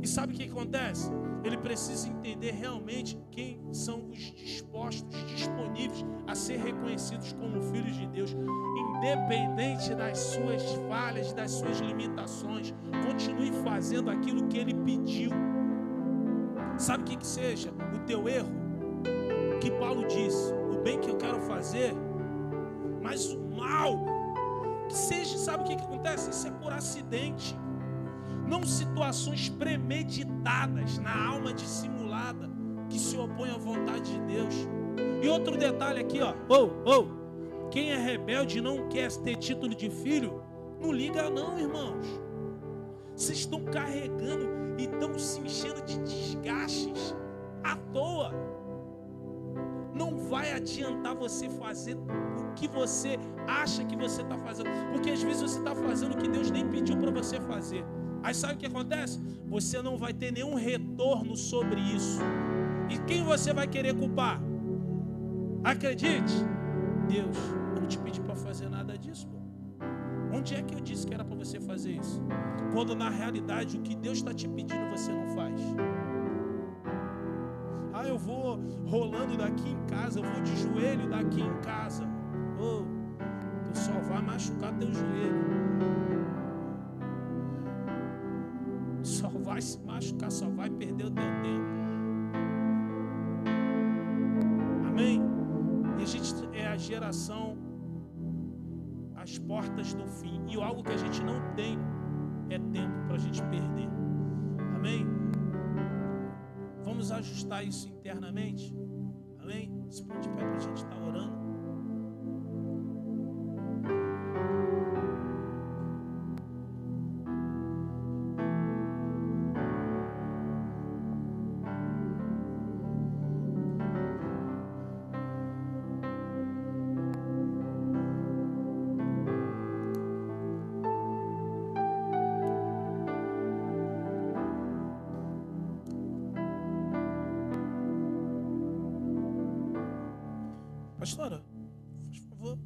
E sabe o que acontece? Ele precisa entender realmente quem são os dispostos, disponíveis a ser reconhecidos como filhos de Deus, independente das suas falhas, das suas limitações. Continue fazendo aquilo que Ele pediu. Sabe o que seja o teu erro? Que Paulo disse: o bem que eu quero fazer, mas o mal que seja. Sabe o que acontece? Isso é por acidente. Não situações premeditadas na alma dissimulada que se opõe à vontade de Deus. E outro detalhe aqui, ó. Quem é rebelde e não quer ter título de filho, Não liga não, irmãos. Vocês estão carregando e estão se enchendo de desgastes à toa. Não vai adiantar você fazer o que você acha que você está fazendo, porque às vezes você está fazendo o que Deus nem pediu para você fazer. Aí sabe o que acontece? Você não vai ter nenhum retorno sobre isso. E quem você vai querer culpar? Acredite, Deus, eu não te pedi para fazer nada disso, pô. Onde é que eu disse que era para você fazer isso? Quando na realidade o que Deus está te pedindo você não faz. Ah, eu vou rolando daqui em casa, eu vou de joelho daqui em casa. Oh, tu só vai machucar teu joelho. Só vai se machucar, só vai perder o teu tempo. Amém? E a gente é a geração às portas do fim. E algo que a gente não tem é tempo para a gente perder. Amém? Vamos ajustar isso internamente. Amém? Se põe de pé para a gente estar orando. Pastora, por favor.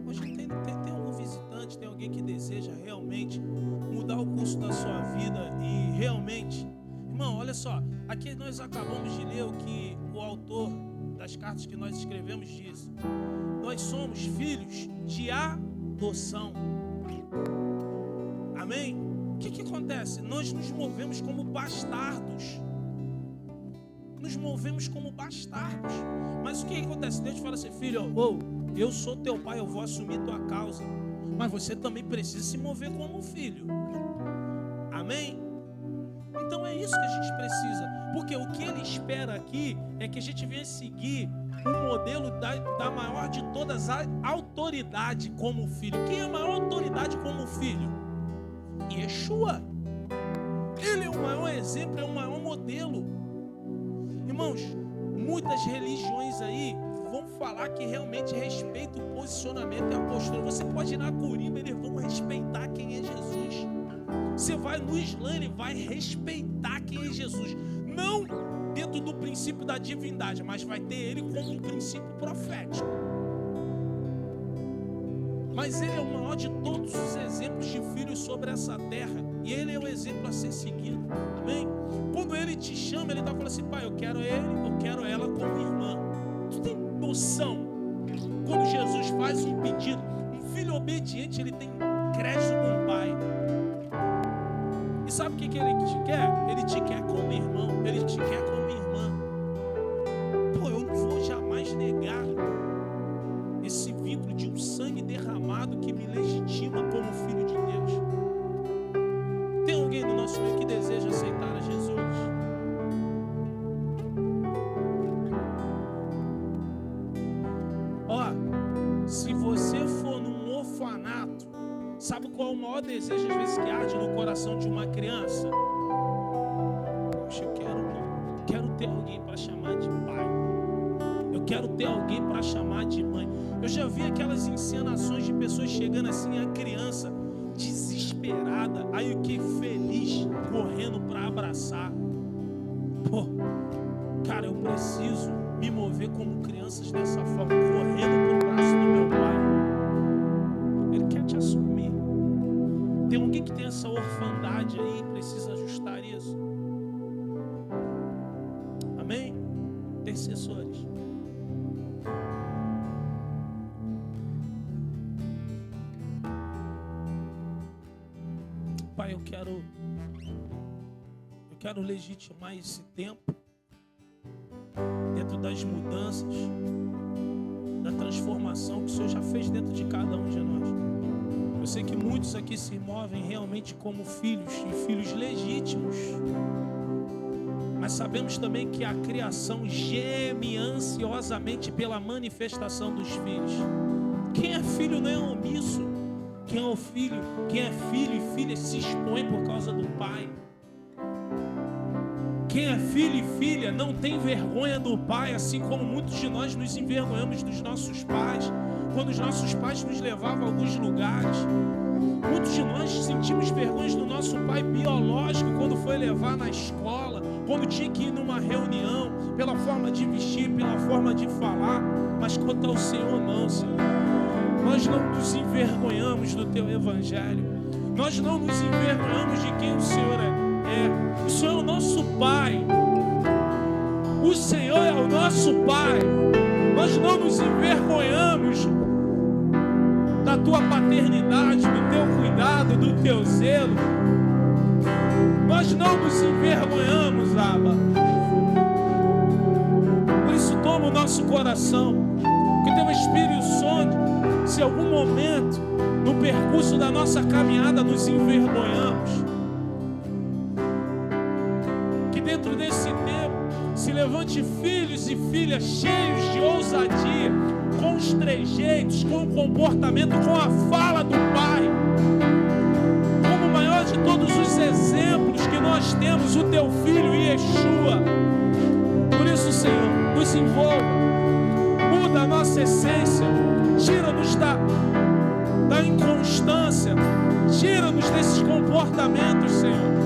Hoje tem algum visitante, tem alguém que deseja realmente mudar o curso da sua vida e realmente, irmão, olha só, aqui nós acabamos de ler o que o autor das cartas que nós escrevemos diz. Nós somos filhos de adoção. Amém? O que acontece? Nós nos movemos como bastardos. Nos movemos como bastardos. Mas o que acontece? Deus fala assim, filho, eu sou teu pai, eu vou assumir tua causa. Mas você também precisa se mover como filho. Amém? Então é isso que a gente precisa. Porque o que ele espera aqui é que a gente venha seguir um modelo da maior de todas as autoridades como filho. Quem é a maior autoridade como filho? Yeshua. Ele é o maior exemplo, é o maior modelo. Irmãos, muitas religiões aí vão falar que realmente respeita o posicionamento e a postura. Você pode ir na Corimba, eles vão respeitar quem é Jesus. Você vai no Islã, ele vai respeitar quem é Jesus. Não dentro do princípio da divindade, mas vai ter ele como um princípio profético. Mas ele é o maior de todos os exemplos de filhos sobre essa terra. E ele é o exemplo a ser seguido. Amém? Quando ele te chama, ele está falando assim, pai, eu quero ele, eu quero ela como irmã. Tu tem noção? Quando Jesus faz um pedido, um filho obediente, ele tem crédito com o pai. E sabe o que ele te quer? Ele te quer como irmão, ele te quer como irmã. Pô, eu não vou jamais negar esse vínculo de um sangue derramado que me legitima como filho de Deus. Tem alguém no nosso meio que deseja aceitar a Jesus? Ó, se você for num orfanato, sabe qual é o maior desejo às vezes que arde no coração de uma criança? Poxa, eu quero ter alguém para chamar de pai. Eu quero ter alguém para chamar de mãe. Eu já vi aquelas encenações de pessoas chegando assim, a criança desesperada, aí o que feliz, correndo para abraçar. Pô, cara, eu preciso me mover como crianças dessa forma, correndo pro braço do meu pai. Ele quer te assumir. Tem alguém que tem essa orfandade aí, precisa ajustar isso. Amém? Intercessores. Pai, eu quero legitimar esse tempo. dentro das mudanças, da transformação que o Senhor já fez dentro de cada um de nós. Eu sei que muitos aqui se movem realmente como filhos e filhos legítimos, mas sabemos também que a criação geme ansiosamente pela manifestação dos filhos. Quem é filho não é omisso. Quem é filho e filha se expõe por causa do pai. Quem é filho e filha não tem vergonha do pai, assim como muitos de nós nos envergonhamos dos nossos pais, quando os nossos pais nos levavam a alguns lugares. Muitos de nós sentimos vergonha do nosso pai biológico quando foi levar na escola, quando tinha que ir numa reunião, pela forma de vestir, pela forma de falar. Mas quanto ao Senhor, não, Senhor. Nós não nos envergonhamos do Teu Evangelho. Nós não nos envergonhamos de quem o Senhor é. O Senhor é o nosso Pai. O Senhor é o nosso Pai. Nós não nos envergonhamos da Tua paternidade, do Teu cuidado, do Teu zelo. Nós não nos envergonhamos, Abba. Por isso toma o nosso coração, que Teu Espírito sonde se em algum momento no percurso da nossa caminhada nos envergonhamos. Que dentro desse tempo se levante filhos e filhas cheios de ousadia, com os trejeitos, com o comportamento, com a fala do Pai. Como o maior de todos os exemplos que nós temos, o Teu Filho Yeshua. Por isso, Senhor, nos envolva, muda a nossa essência, tira-nos da inconstância, tira-nos desses comportamentos, Senhor.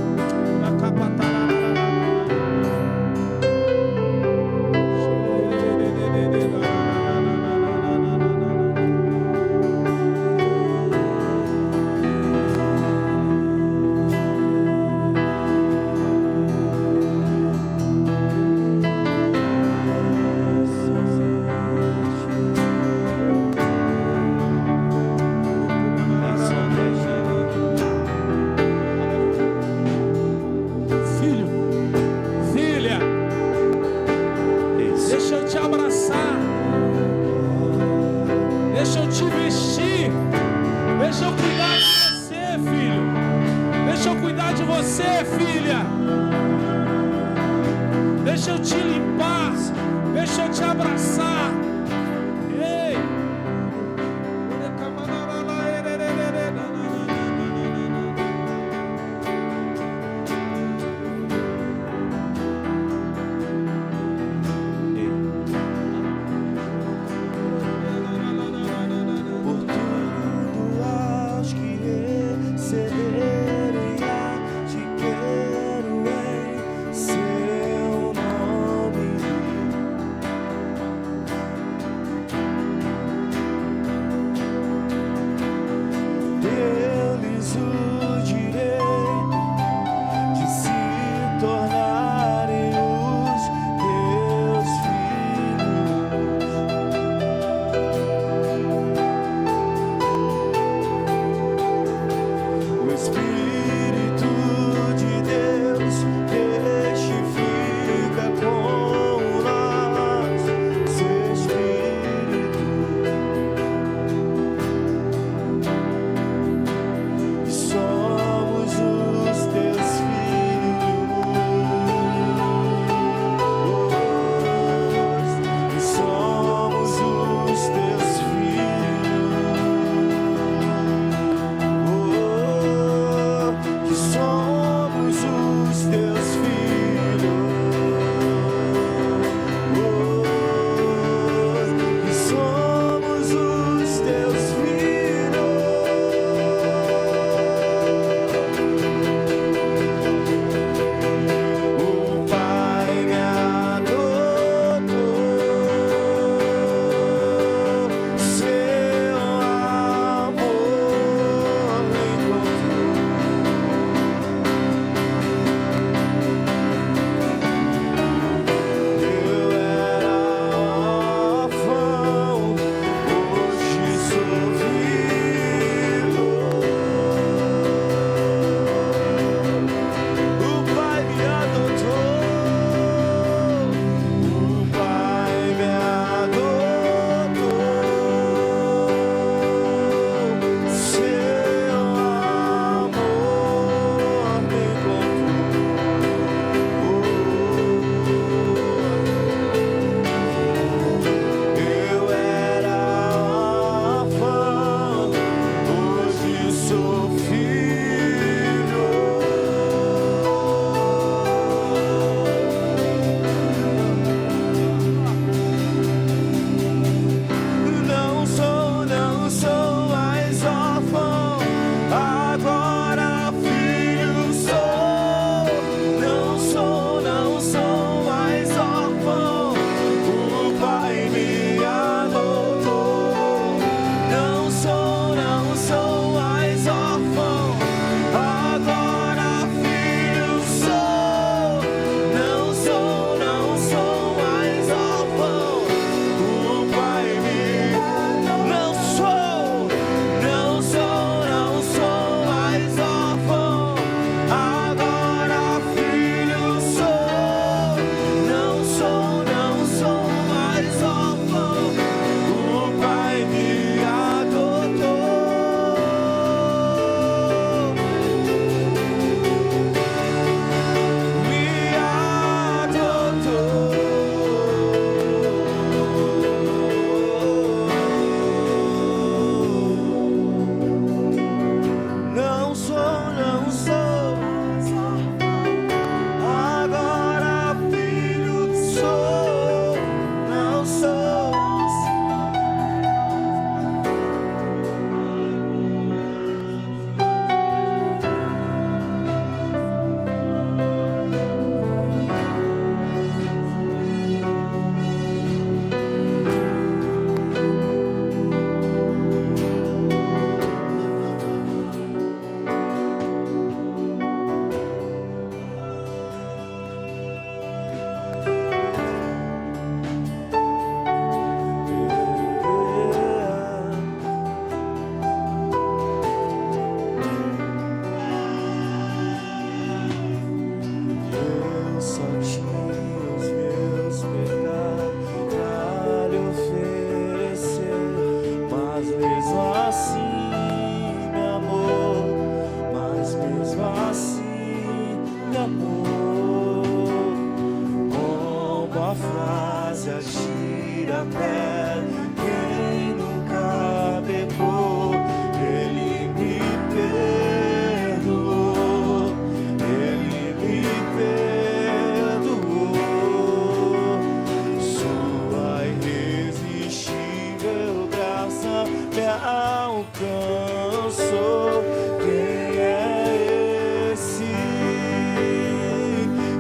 sou. Quem é esse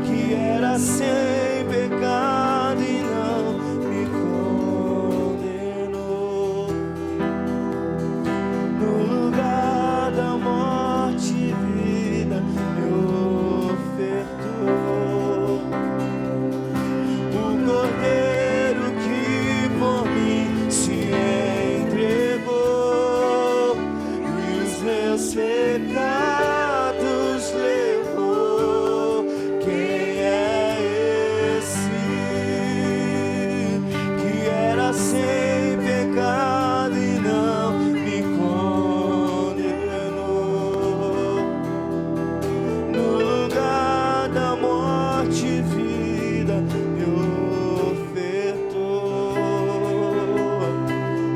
que era sem pecado e não me condenou? No lugar da morte e vida me ofertou. O Cordeiro que por mim se entregou e os meus pecados levou. Quem é esse que era sem pecado e não me condenou? No lugar da morte e vida me ofertou.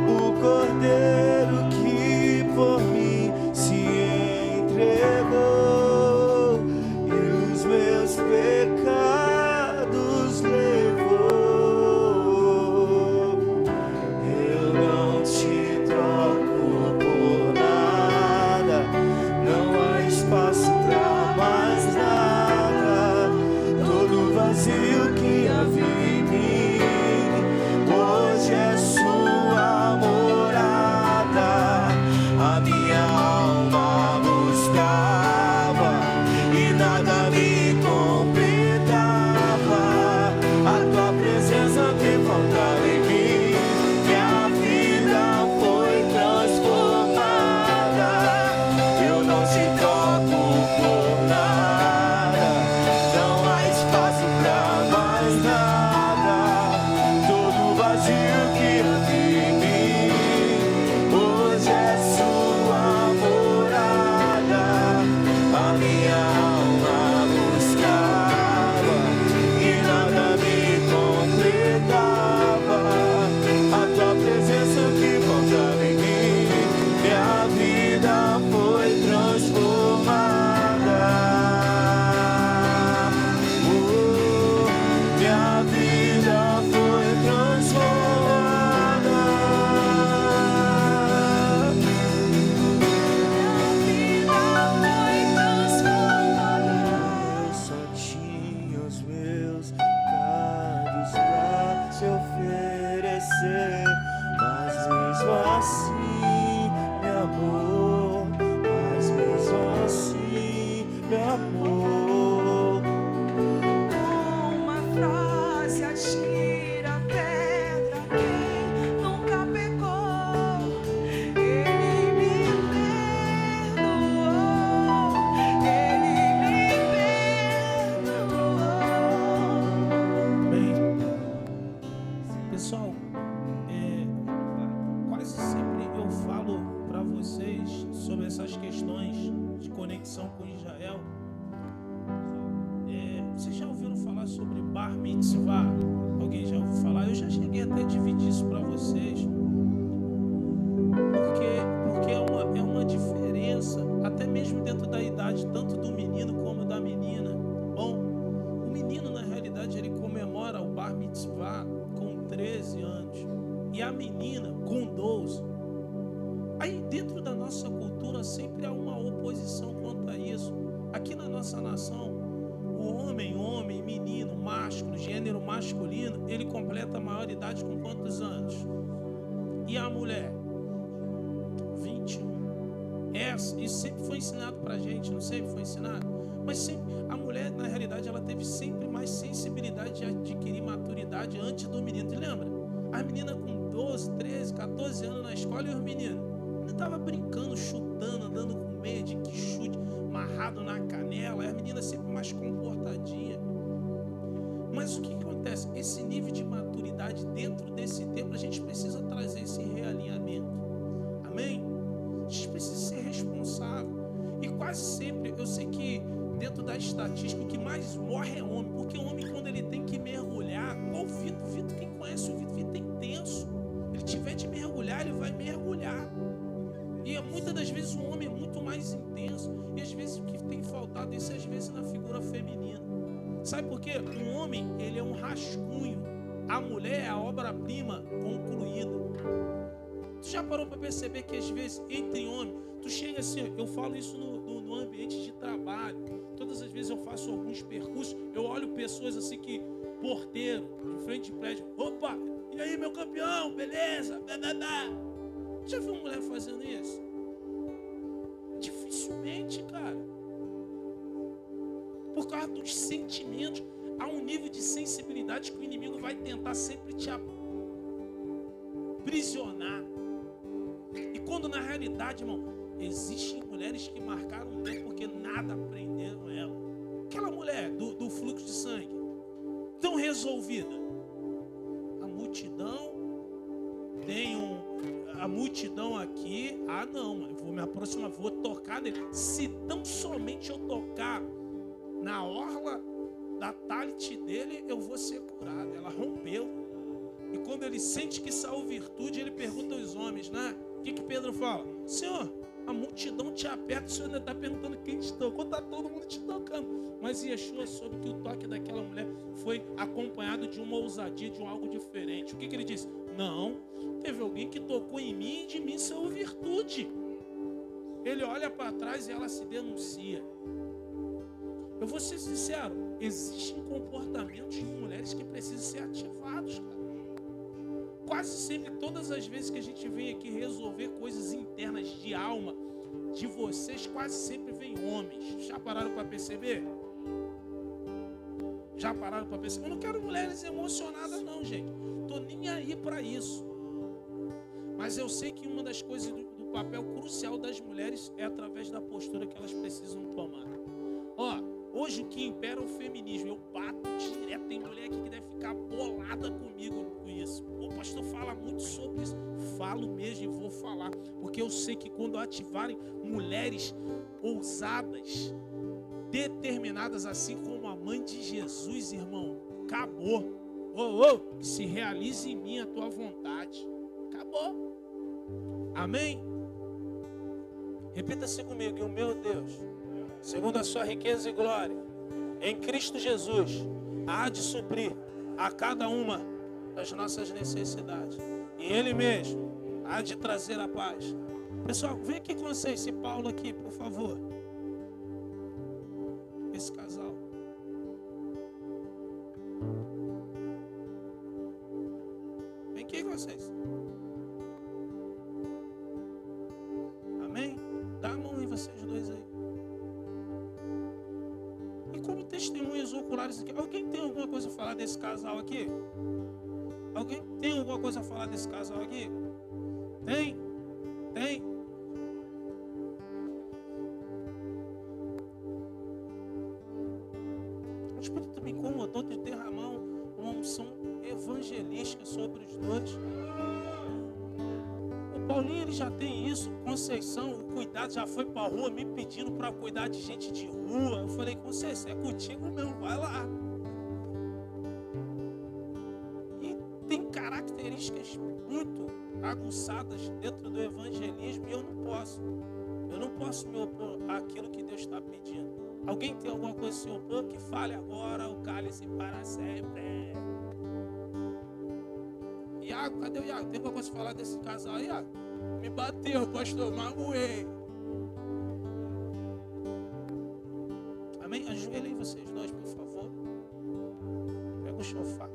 O Cordeiro que por mim se entregou e os meus pecados levou. Eu não te troco por nada, não há espaço pra mais nada. Todo vazio que havia em mim hoje é sua morada. A minha alma buscava e nada me completava. A tua presença que faltava em mim, minha vida foi transformada. Eu não te troco por nada, não há espaço pra mais nada. Todo vazio que havia em mim hoje é sua morada. A minha alma buscava e nada me completava. A tua presença que faltava em mim, minha vida foi transformada. Minha vida foi transformada. Eu só tinha os meus pecados pra te oferecer, mas mesmo assim me amou, mas mesmo assim me amou. Uma frase atira a pedra quem nunca pecou. Ele me perdoou. Ele me perdoou. Bem, pessoal, quase sempre eu falo para vocês sobre essas questões de conexão com Israel. Vocês já ouviram falar sobre Bar Mitzvah? Alguém já ouviu falar? Eu já cheguei até a dividir isso para vocês, porque é uma diferença, até mesmo dentro da idade, tanto do menino como da menina. Bom, o menino, na realidade, ele comemora o Bar Mitzvah com 13 anos e a menina com 12. Aí, dentro da nossa cultura, sempre há uma oposição quanto a isso. Aqui na nossa nação, o homem, menino, másculo, gênero masculino, ele completa a maioridade com quantos anos? E a mulher? 21. Isso sempre foi ensinado pra gente, não sempre foi ensinado? Mas sempre, a mulher, na realidade, ela teve sempre mais sensibilidade de adquirir maturidade antes do menino. Te lembra? As meninas com 12, 13, 14 anos na escola e os meninos? Ele estava brincando, chutando, andando com meia de que chute, amarrado na canela. As meninas sempre mais comportadinhas. Mas o que acontece? Esse nível de maturidade dentro desse tempo, a gente precisa trazer esse realinhamento. Amém? A gente precisa ser responsável. E quase sempre, eu sei que dentro da estatística, o que mais morre é homem. Porque o homem, quando ele tem que mergulhar, igual o Vitor, quem conhece o Vitor é intenso. Ele tiver de mergulhar, ele vai mergulhar. E muitas das vezes o homem é muito mais intenso. E às vezes o que tem faltado isso, às vezes na figura feminina. Sabe por quê? O homem, ele é um rascunho. A mulher é a obra-prima concluída. Tu já parou para perceber que às vezes entre homens, tu chega assim, eu falo isso no ambiente de trabalho. Todas as vezes eu faço alguns percursos, eu olho pessoas assim que, porteiro, de frente de prédio, opa, e aí meu campeão, beleza? Já viu mulher fazendo isso? Dificilmente, cara. Por causa dos sentimentos, há um nível de sensibilidade que o inimigo vai tentar sempre te aprisionar. E quando na realidade, irmão, existem mulheres que marcaram o tempo porque nada prenderam ela. Aquela mulher do fluxo de sangue, tão resolvida. A multidão tem a multidão aqui. Ah, não, eu vou me aproximar, vou tocar nele. Se tão somente eu tocar na orla da talit dele, eu vou ser curado. Ela rompeu. E quando ele sente que saiu virtude, ele pergunta aos homens, né? O que Pedro fala? Senhor, a multidão te aperta, o Senhor ainda está perguntando quem te tocou, está todo mundo te tocando. Mas Yeshua soube que o toque daquela mulher foi acompanhado de uma ousadia, de um algo diferente. O que ele disse? Não, teve alguém que tocou em mim e de mim saiu virtude. Ele olha para trás e ela se denuncia. Eu vou ser sincero, existem comportamentos de mulheres que precisam ser ativados, cara. Quase sempre, todas as vezes que a gente vem aqui resolver coisas internas de alma de vocês, quase sempre vem homens. Já pararam para perceber? Já pararam para perceber? Eu não quero mulheres emocionadas não, gente. Tô nem aí para isso. Mas eu sei que uma das coisas do papel crucial das mulheres é através da postura que elas precisam tomar. Ó, hoje o que impera é o feminismo. Eu bato direto. Tem mulher aqui que deve ficar bolada comigo com isso. O pastor fala muito sobre isso. Falo mesmo e vou falar. Porque eu sei que quando ativarem mulheres ousadas, determinadas, assim como a mãe de Jesus, irmão, acabou. Que se realize em mim a tua vontade. Acabou. Amém? Repita-se comigo. E o meu Deus, segundo a sua riqueza e glória, em Cristo Jesus, há de suprir a cada uma das nossas necessidades. E Ele mesmo há de trazer a paz. Pessoal, vem aqui com vocês, esse Paulo aqui, por favor. Esse casal. Vem aqui com vocês. Amém? Dá a mão em vocês dois aí. E como testemunhas oculares aqui, alguém tem alguma coisa a falar desse casal aqui? Alguém tem alguma coisa a falar desse casal aqui? Tem? Tem? O Espírito me incomodou de derramar uma unção evangelística sobre os dois. O Paulinho, ele já tem isso. Conceição, o cuidado, já foi pra rua me pedindo para cuidar de gente de rua. Eu falei, Conceição, é contigo mesmo, vai lá. E tem características muito aguçadas dentro do evangelismo e eu não posso me opor àquilo que Deus está pedindo. Alguém tem alguma coisa a se opor? Que fale agora, o cálice para sempre. Iago, cadê o Iago? Tem alguma coisa a falar desse casal aí, Iago? Me bateu, pastor, magoei. Amém? Ajoelhem vocês dois, por favor. Pega o chofar.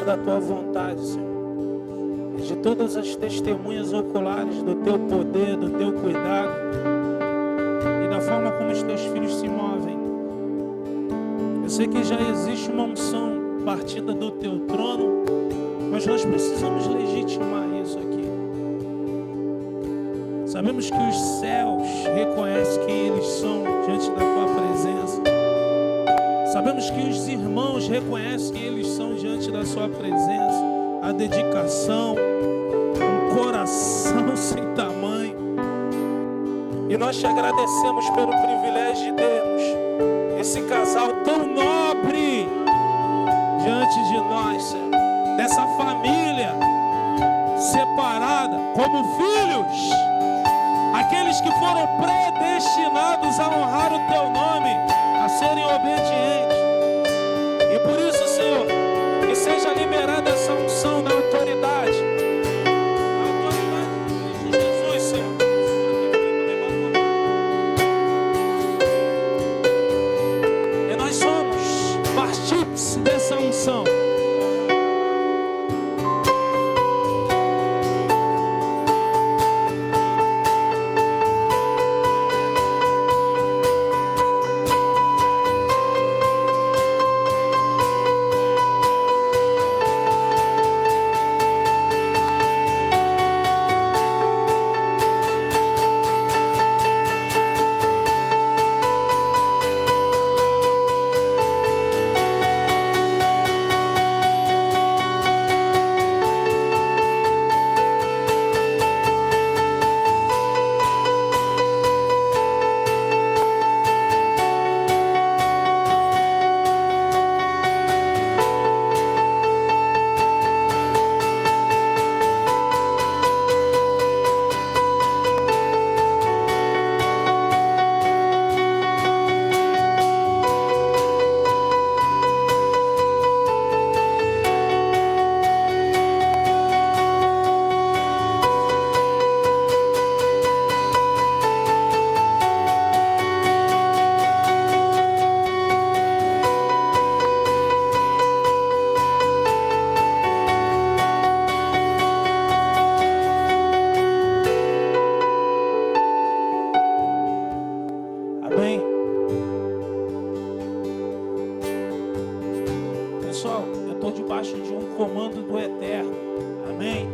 diante da tua vontade, Senhor. E de todas as testemunhas oculares do teu poder, do teu cuidado e da forma como os teus filhos se movem. Eu sei que já existe uma unção partida do teu trono, mas nós precisamos legitimar isso aqui. Sabemos que os céus reconhecem quem eles são diante da tua presença. Sabemos que os irmãos reconhecem quem eles são diante da sua presença. A dedicação, um coração sem tamanho. E nós te agradecemos pelo privilégio de termos esse casal tão nobre diante de nós, Senhor. Dessa família separada como filhos, aqueles que foram predestinados a honrar o teu nome, a serem obedientes. E por isso, Senhor, que seja liberada essa unção da autoridade. A autoridade de Jesus, Senhor. E nós somos partícipes dessa unção. Pessoal, eu estou debaixo de um comando do Eterno. Amém?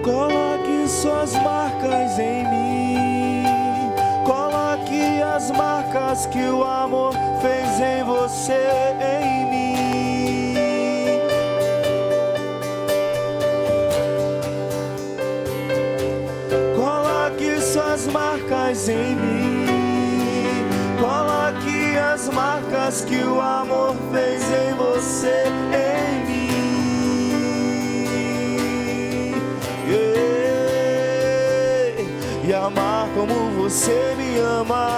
Coloque suas marcas em mim. Coloque as marcas que o amor fez em você, em mim. Coloque suas marcas em mim. Coloque as marcas que o amor fez em você, em mim. E amar como você me ama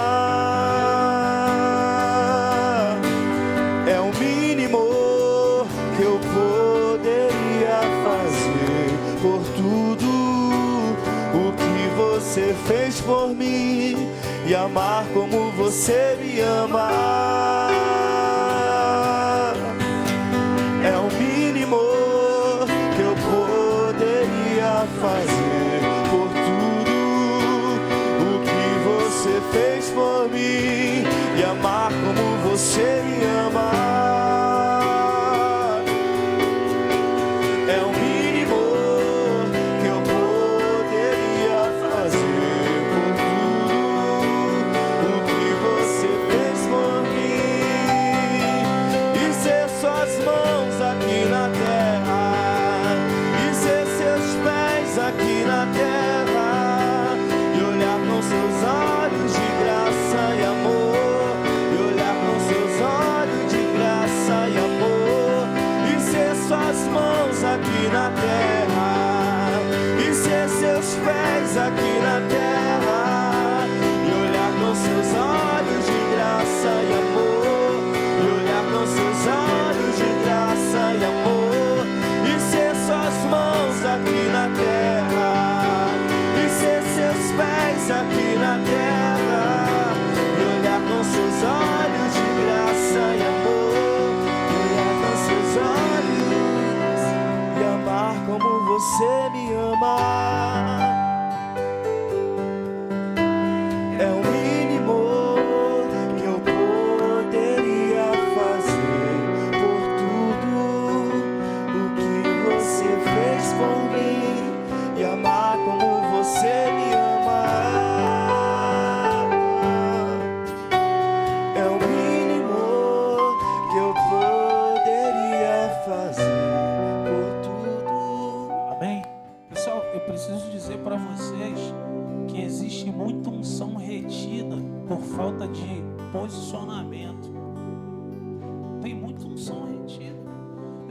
é o mínimo que eu poderia fazer por tudo o que você fez por mim. E amar como você me ama é o mínimo que eu poderia fazer por tudo você fez por mim. E amar como você me ama é o mínimo que eu poderia fazer por tudo o que você fez por mim. E ser suas mãos aqui na terra, e ser seus pés aqui na terra, e olhar com seus olhos de graça e amor, e olhar com seus olhos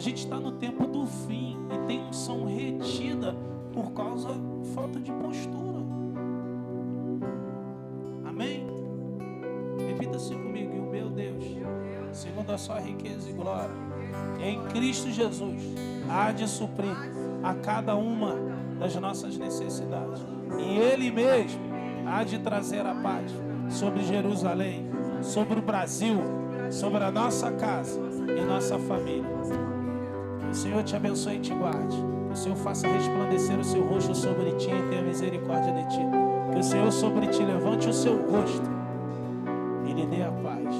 gente está no tempo do fim e tem unção retida por causa de falta de postura. Amém? Repita-se comigo. E o meu Deus, segundo a sua riqueza e glória, em Cristo Jesus, há de suprir a cada uma das nossas necessidades. E Ele mesmo há de trazer a paz sobre Jerusalém, sobre o Brasil, sobre a nossa casa e nossa família. Que o Senhor te abençoe e te guarde. Que o Senhor faça resplandecer o seu rosto sobre ti e tenha misericórdia de ti. Que o Senhor sobre ti levante o seu rosto e lhe dê a paz.